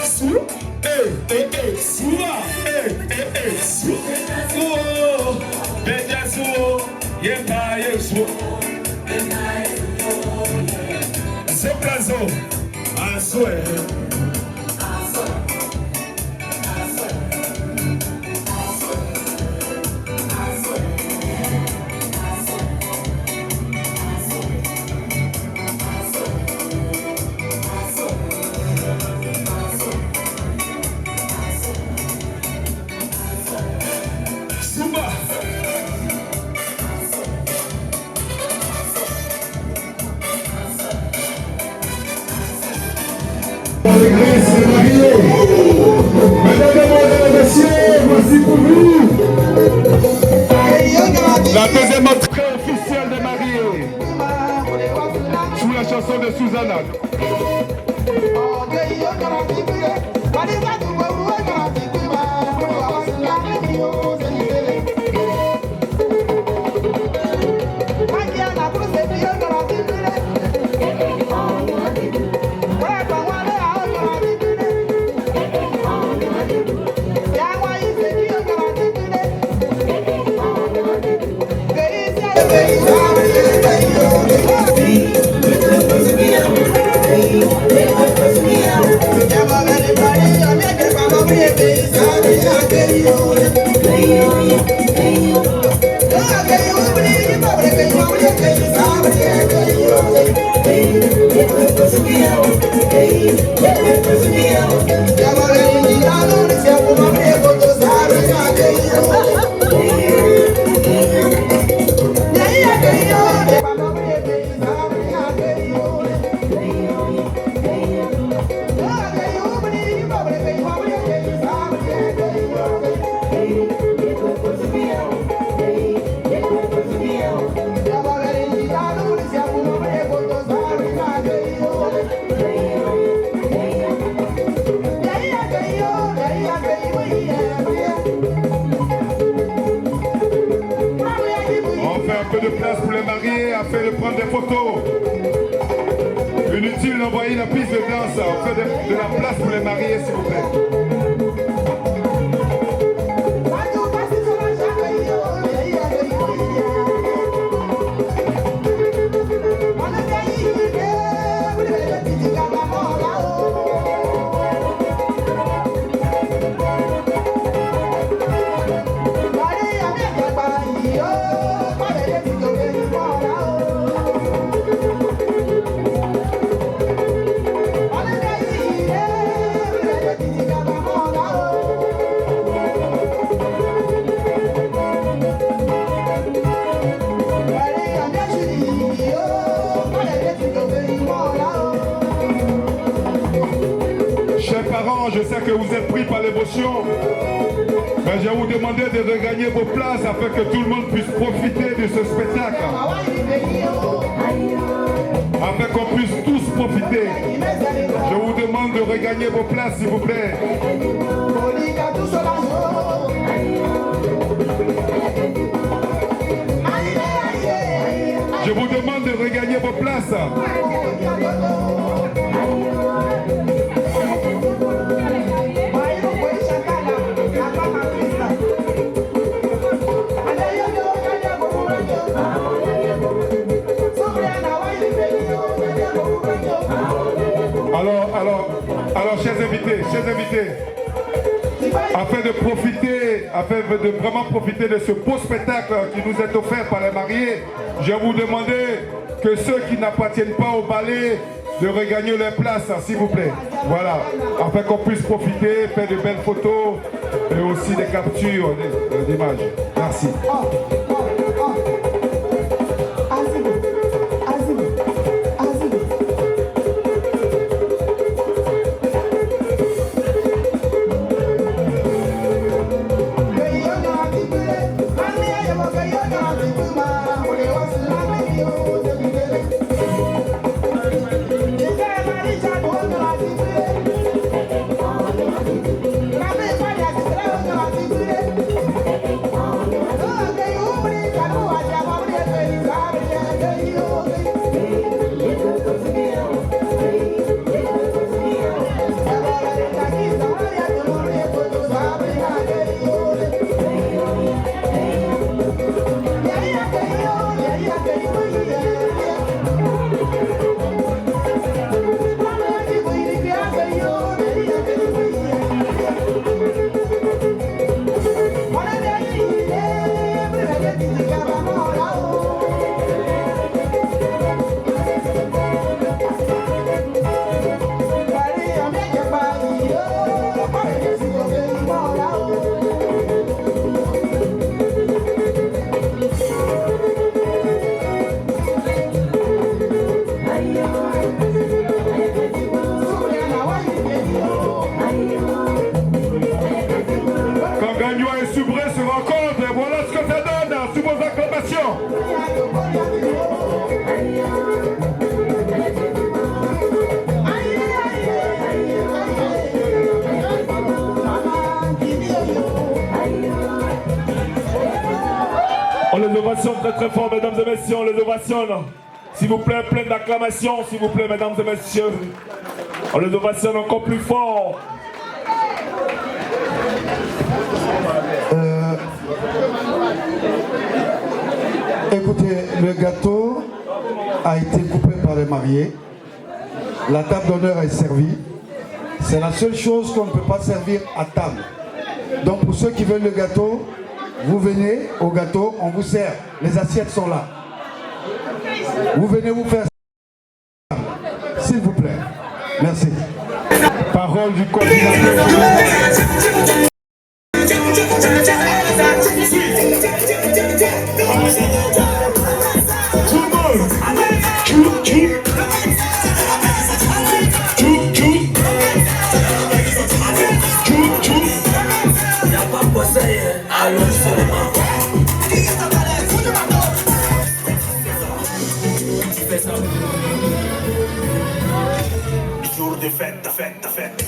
Souma, Souma, Souma, Benjazo, Yemba, Yesu. C'est plazo, à souhait. Hosanna. Afin de prendre des photos. Inutile d'envoyer la piste de danse. On fait de la place pour les mariés, s'il vous plaît. Je sais que vous êtes pris par l'émotion, mais je vais vous demander de regagner vos places afin que tout le monde puisse profiter de ce spectacle. Afin qu'on puisse tous profiter. Je vous demande de regagner vos places, s'il vous plaît. Je vous demande de regagner vos places. Alors, chers invités, afin de vraiment profiter de ce beau spectacle qui nous est offert par les mariés, je vais vous demander que ceux qui n'appartiennent pas au ballet de regagner leur place, s'il vous plaît. Voilà, afin qu'on puisse profiter, faire de belles photos et aussi des captures d'images. Merci. ovationne très très fort, mesdames et messieurs, on les ovationne. S'il vous plaît, plein d'acclamations, s'il vous plaît, mesdames et messieurs. On les ovationne encore plus fort. Écoutez, le gâteau a été coupé par les mariés. La table d'honneur est servie. C'est la seule chose qu'on ne peut pas servir à table. Donc pour ceux qui veulent le gâteau, vous venez au gâteau, on vous sert. Les assiettes sont là. Vous venez vous faire s'il vous plaît. Merci. Parole du coordinateur. Jour de fête, fête, fête.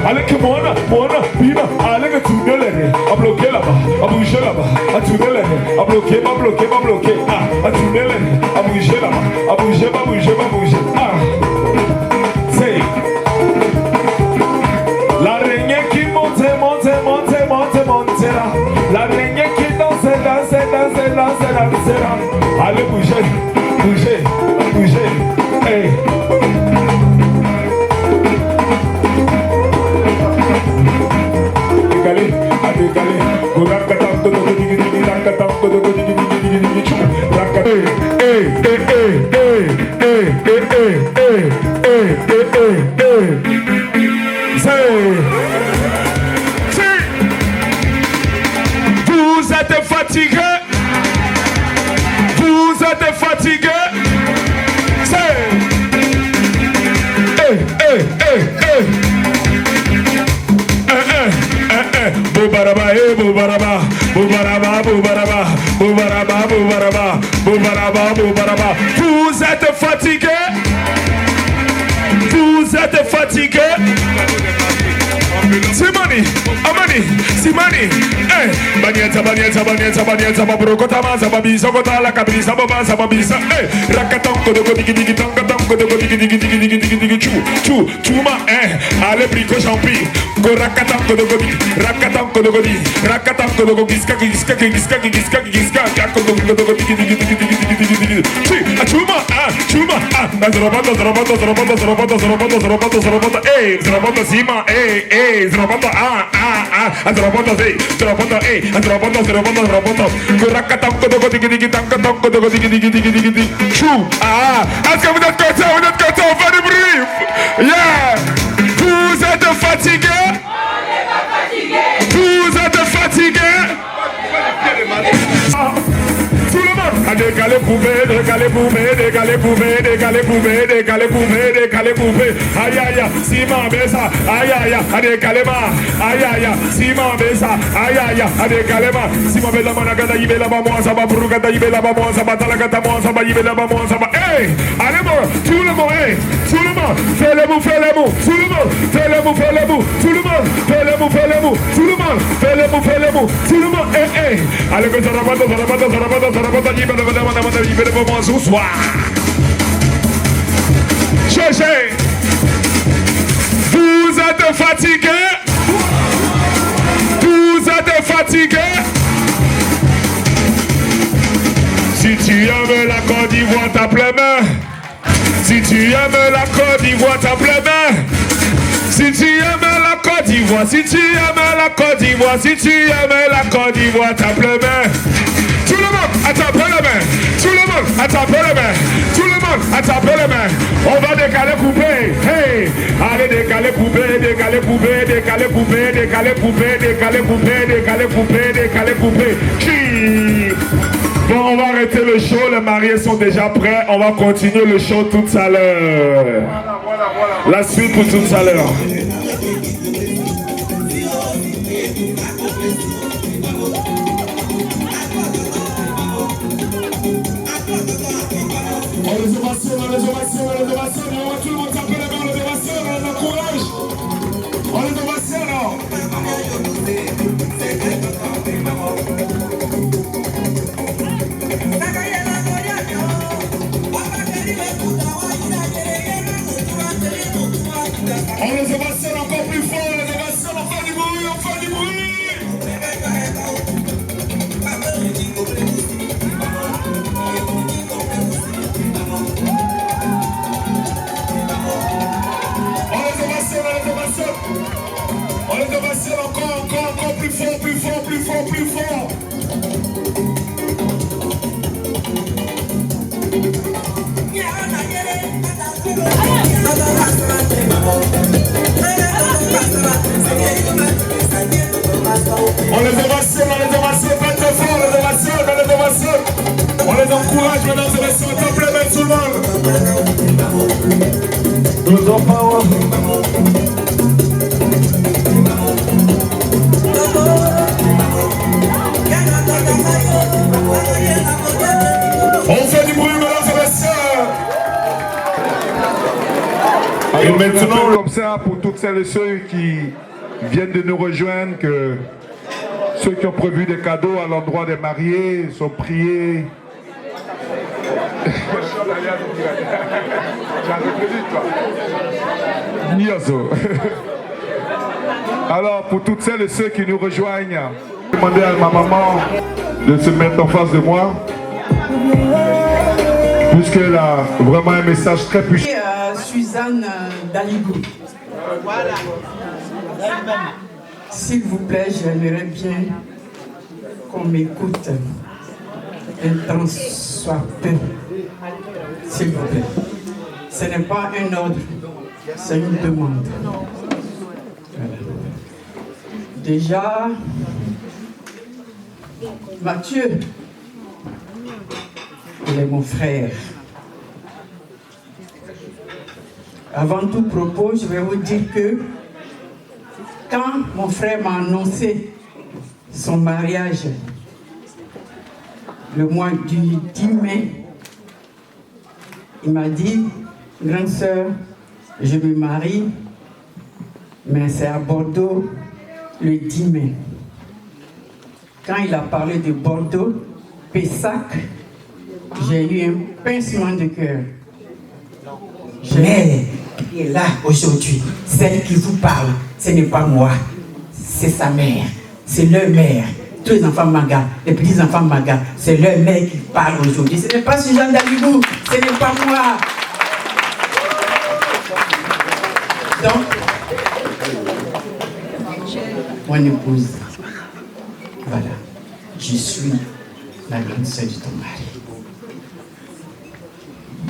Allez que mona, pina, allez que tu ne l'es, a bloqué là-bas, à bouger là-bas, à tourner les mains, à bloquer, à bloquer, à bloquer, à tourner les mains, à bouger là-bas, à bouger, à bouger, à bouger, c'est l'araignée qui monte, monte, monte, monte, monte là, l'araignée qui danse, danse, danse, danse, danse là, allez bouger, bouger, bouger, hey. Vous êtes fatigué? Vous êtes fatigué? Boubaraba, boubaraba, boubaraba, boubaraba, boubaraba, boubaraba, boubaraba, boubaraba. Vous êtes fatigué? Vous êtes fatigué? Simoni, Amani, Simoni, Banyeta, Banyeta, Banyeta, Banyeta, Babrokota, Mazababi, Sogota, la Cabrisa, Baba, Sababisa, Rakatonko de Godigi, Tonkatonko de Godigi, Chuma, allez, brico, champi, Gorakatonko de Godigi, Rakatonko de Godigi, Rakatonko de Gogiska, Giska, Giska, Giska, Giska, Jacob de Godigi, Chuma, Chuma, Zrobata, Zrobata, Zrobata, Zrobata, Zrobata, Zrobata, Zrobata, Zrobata, Sima, Zrobata, Zrobata, Zrobata, Zrobata, Zrobata, Gorakatonko de Godigi, Tankatonko de Godigi, Chou, est-ce que vous êtes content? Vous êtes content? On fait du bruit. Yeah. Vous êtes fatigué? On n'est pas fatigué. Vous êtes fatigué? Tout le monde a décalé poupée, décalé poupée, décalé poupée, décalé poupée, décalé poupée, décalé poupée. Aïe aïe, Simon Bessa, aïe aïe, a décalé ma, aïe aïe, Simon Bessa, aïe aïe, a décalé ma. Simon Bessa, Managata, Ibe là-bas, moi, ça va, Brugata, Ibe là-bas, moi, ça va, Talagata, moi, ça va, Ibe là-bas, moi, ça va. Hey, allez, moi, tout le monde, hey, tout le monde, fais-le-mou, fais-le-mou, tout le monde, fais-le-mou, fais-le-mou, tout le monde, fais-le-mou, fais-le-mou, tout le monde, fais-le-mou, fais-le-mou, tout le monde, hey, hey, allez, que ça rapporte, ça rapporte, ça rapporte, ça rapporte, Cherchez. Vous êtes fatigué? Vous êtes fatigué? Si tu aimes la Côte d'Ivoire, ta pleine main. Si tu aimes la Côte d'Ivoire, ta pleine main. Si tu aimes la Côte d'Ivoire, si tu aimes la Côte d'Ivoire, si tu aimes la Côte d'Ivoire, ta pleine main. Tout le monde, attrapez les mains. Tout le monde, attrapez les mains. Tout le monde, attrapez les mains. On va décaler poupée. Hey, allez décaler poupée, décaler poupée, décaler poupée, décaler poupée, décaler poupée, décaler poupée, décaler poupée. Bon, on va arrêter le show. Les mariés sont déjà prêts. On va continuer le show tout à l'heure. La suite pour tout à l'heure. Les ovations, les ovations, les ovations, on va tout le monde taper les mains, les ovations, on les encourage. On les ovations, là. On les ovations encore plus fort, les ovations, on fait du bruit, on fait du bruit. On les ovations encore plus fort, plus fort, plus fort, plus fort. On les ovations, faites fort, les ovations, les ovations. On les encourage, mesdames et messieurs, tape les mains tout le monde. Nous en parlons. On fait du bruit, mesdames et messieurs. Et maintenant, comme ça, pour toutes celles et ceux qui viennent de nous rejoindre, que Ceux qui ont prévu des cadeaux à l'endroit des mariés sont priés. Alors, pour toutes celles et ceux qui nous rejoignent, demandez à ma maman de se mettre en face de moi, puisqu'elle a vraiment un message très puissant. Suzanne Dalibou. Voilà. S'il vous plaît, j'aimerais bien qu'on m'écoute un temps soit peu. S'il vous plaît. Ce n'est pas un ordre, c'est une demande. Voilà. Déjà, Mathieu, il est mon frère. Avant tout propos, je vais vous dire que quand mon frère m'a annoncé son mariage le mois du 10 mai, il m'a dit, grande sœur, je me marie, mais c'est à Bordeaux le 10 mai. Quand il a parlé de Bordeaux, Pessac, j'ai eu un pincement de cœur. Mais qui est là aujourd'hui, celle qui vous parle, ce n'est pas moi, c'est sa mère, c'est leur mère. Tous les enfants Maga, les petits enfants Maga, c'est leur mère qui parle aujourd'hui. Ce n'est pas Suzanne Dalibou, ce n'est pas moi. Donc, mon épouse, voilà, je suis la grande sœur de ton mari.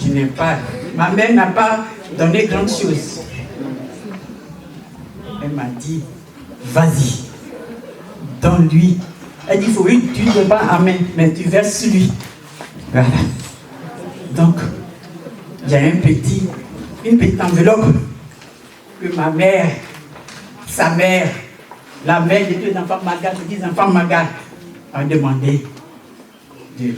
Tu n'es pas, ma mère n'a pas donné grande chose. Elle m'a dit, vas-y, donne-lui. Elle dit, oui, tu ne veux pas amen, mais tu verses sur lui. Voilà. Donc, il y a une petite enveloppe que ma mère, sa mère, la mère de tous les enfants Maga, de 10 enfants Maga, a demandé de...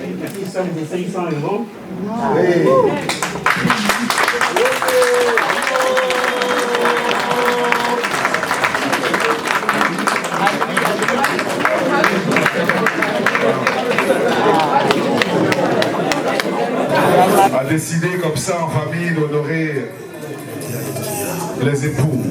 Une petite somme de 500 €. Oui. A décidé comme ça en famille d'honorer les époux.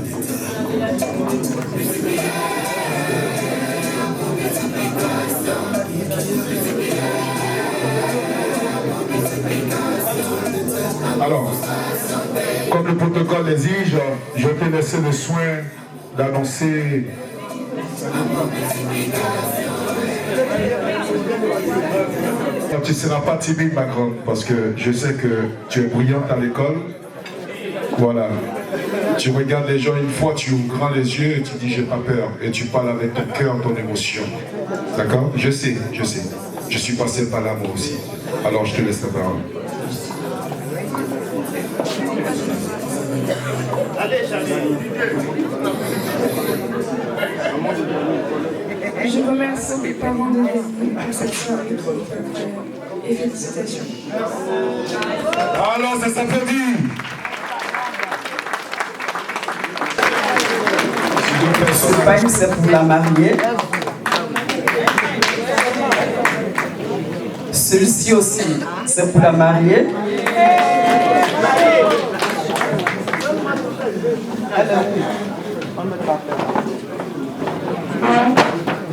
Alors, comme le protocole l'exige, je vais te laisser le soin d'annoncer tu ne seras pas timide, ma grande, parce que je sais que tu es brillante à l'école. Voilà. Tu regardes les gens une fois, tu ouvres grand les yeux et tu dis j'ai pas peur. Et tu parles avec ton cœur, ton émotion. D'accord? Je sais, je sais. Je suis passé par là moi aussi. Alors je te laisse la parole. Je remercie mes parents de venir pour cette soirée et félicitations. Alors ça s'applaudit. Ce pain, c'est pour la mariée. Celui-ci aussi, c'est pour la mariée.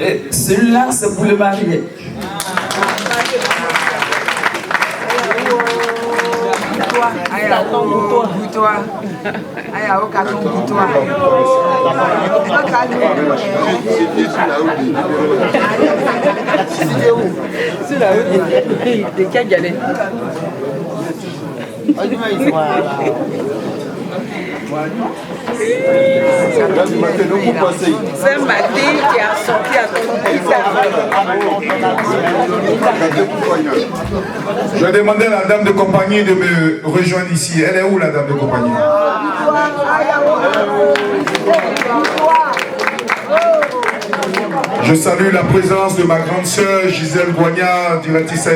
Et celui-là, c'est pour le marié. C'est Mathé qui a sorti à ton Je vais demander à la dame de compagnie de me rejoindre ici. Elle est où la dame de compagnie? Je salue la présence de ma grande sœur Gisèle Goignard, directrice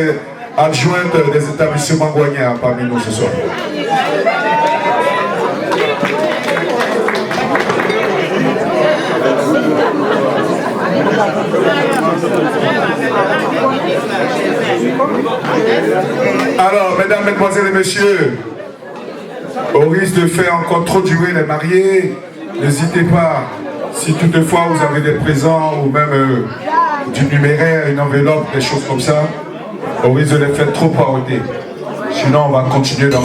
adjointe des établissements Goignard parmi nous ce soir. Mesdames, Mesdemoiselles et Messieurs, au risque de faire encore trop durer les mariés, n'hésitez pas, si toutefois vous avez des présents ou même du numéraire, une enveloppe, des choses comme ça, au risque de les faire trop paroder. Sinon, on va continuer dans...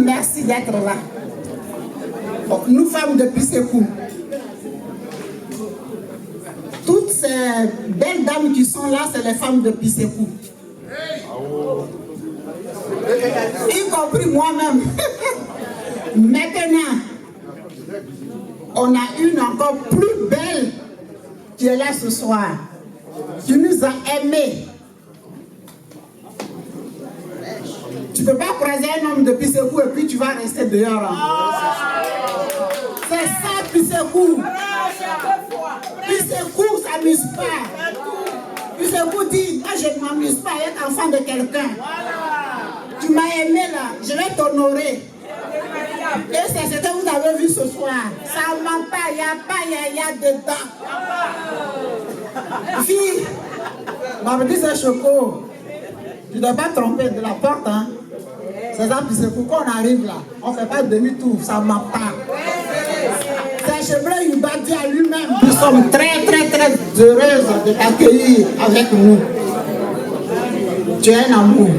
Merci d'être là. Donc, nous, femmes de Pissékou, toutes ces belles dames qui sont là, c'est les femmes de Pissékou. Y compris moi-même. Maintenant, on a une encore plus belle qui est là ce soir, qui nous a aimés. Tu ne peux pas croiser un homme de Pissékou et puis tu vas rester dehors. C'est ça, Pissékou. Pissékou ne s'amuse pas. Pissékou dit, moi je ne m'amuse pas avec l'enfant de quelqu'un. Tu m'as aimé là, je vais t'honorer. Et c'est ce que vous avez vu ce soir. Ça ne ment pas, il n'y a pas yaya dedans. Fille, ma petite c'est Choco. Tu ne dois pas tromper de la porte, hein. C'est ça, puis c'est pourquoi on arrive là. On ne fait pas demi-tour, ça ne ment pas. C'est Chevreux Yubadi à lui-même. Nous sommes très, très, très heureuses de t'accueillir avec nous. Tu es un amour.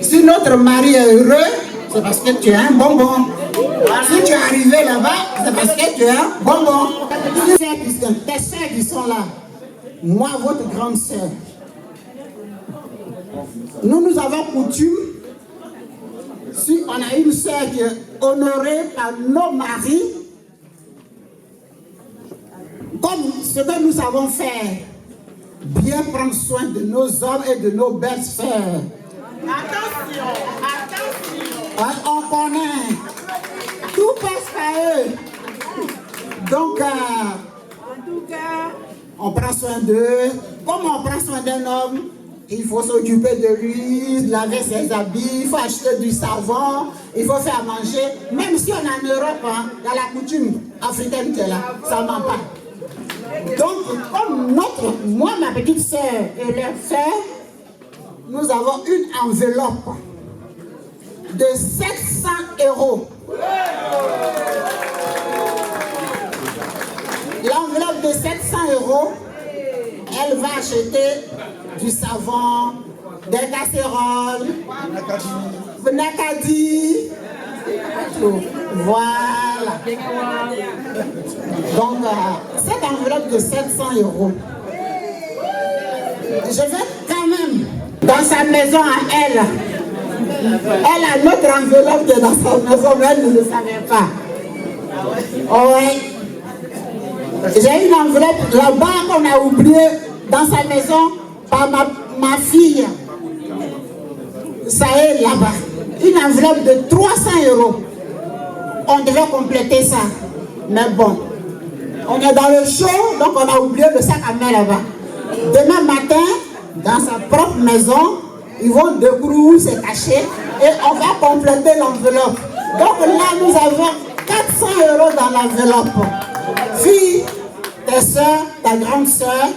Si notre mari est heureux, c'est parce que tu es un bonbon. Si tu es arrivé là-bas, c'est parce que tu es un bonbon. Tes soeurs qui sont là, moi, votre grande sœur, nous avons coutume, si on a une sœur qui est honorée par nos maris, comme ce que nous savons faire, bien prendre soin de nos hommes et de nos belles sœurs. Attention, attention. On connaît, tout passe par eux. Donc, en tout cas, on prend soin d'eux. Comme on prend soin d'un homme, il faut s'occuper de lui, laver ses habits, il faut acheter du savon, il faut faire manger. Même si on est en Europe, hein, dans la coutume africaine qui est là, ça ne ment pas. Donc, comme moi, ma petite sœur et leur sœur, nous avons une enveloppe de 700 €. L'enveloppe de 700 €, elle va acheter du savon, des casseroles, Nakadi. Voilà. Donc, cette enveloppe de 700 €, je vais quand même, dans sa maison à elle, elle a notre enveloppe qui est dans sa maison, mais elle ne le savait pas. Oui. J'ai une enveloppe là-bas qu'on a oubliée dans sa maison par ma fille. Ça est là-bas. Une enveloppe de 300 €. On devait compléter ça. Mais bon, on est dans le show, donc on a oublié le sac à main là-bas. Demain matin, dans sa propre maison, ils vont découvrir, se cacher et on va compléter l'enveloppe. Donc là, nous avons 400 € dans l'enveloppe. Fille, tes soeurs, ta grande soeur,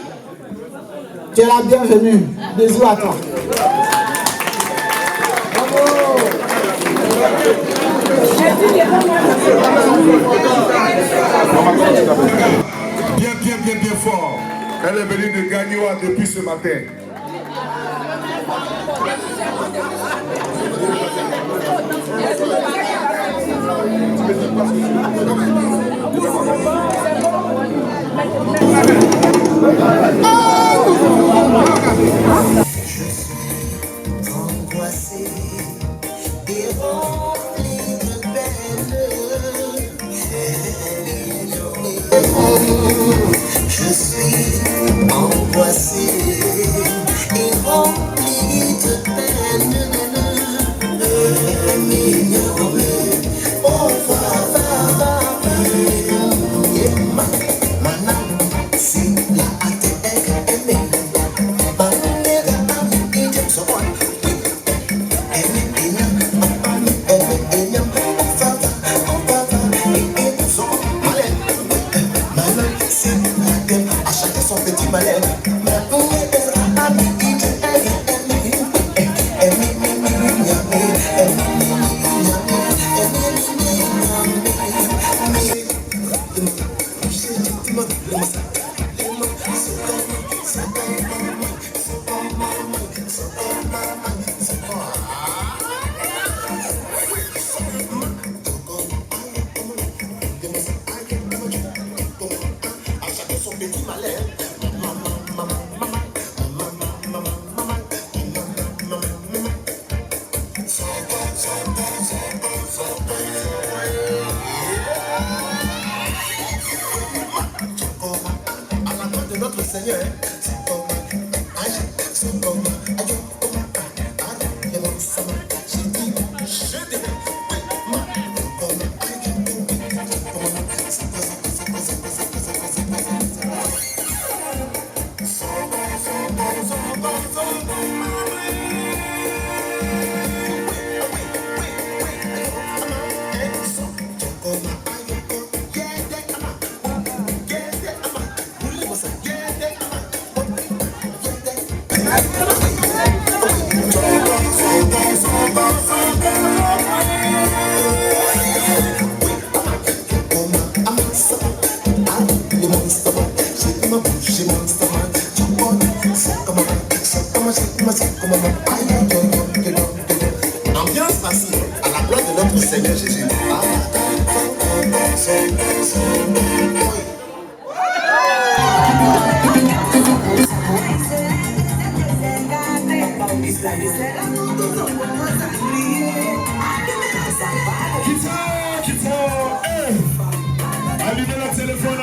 tu es la bienvenue. Bisous à toi. Bien fort. Elle est venue de Gagnoa depuis ce matin. Je suis angoissé et Je suis angoissé et rempli de peine. Oh, va. C'est la Ambiance massive à la gloire de notre Seigneur Jésus.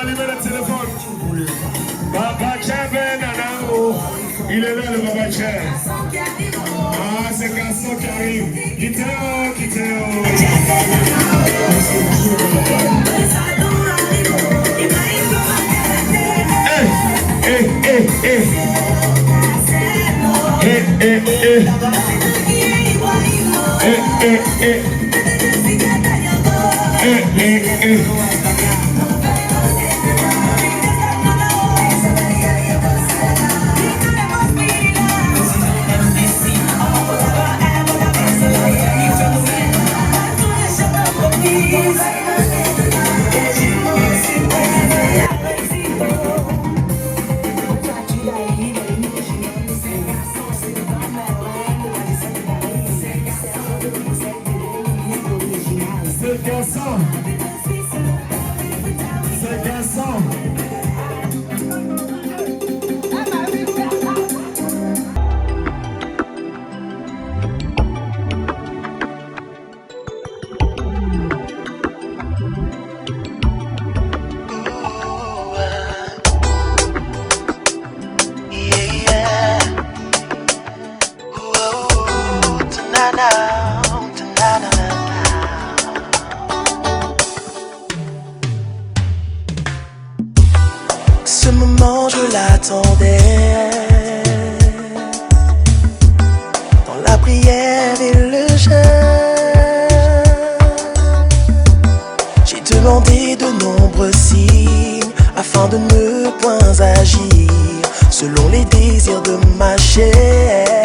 Allumez le téléphone. Papa Tchève, Nanao. Il est là, le Papa Tchève. Ah, c'est garçon qui arrive. Quittez-o. Ce moment je l'attendais, dans la prière et le jeûne. J'ai demandé de nombreux signes afin de ne point agir selon les désirs de ma chair.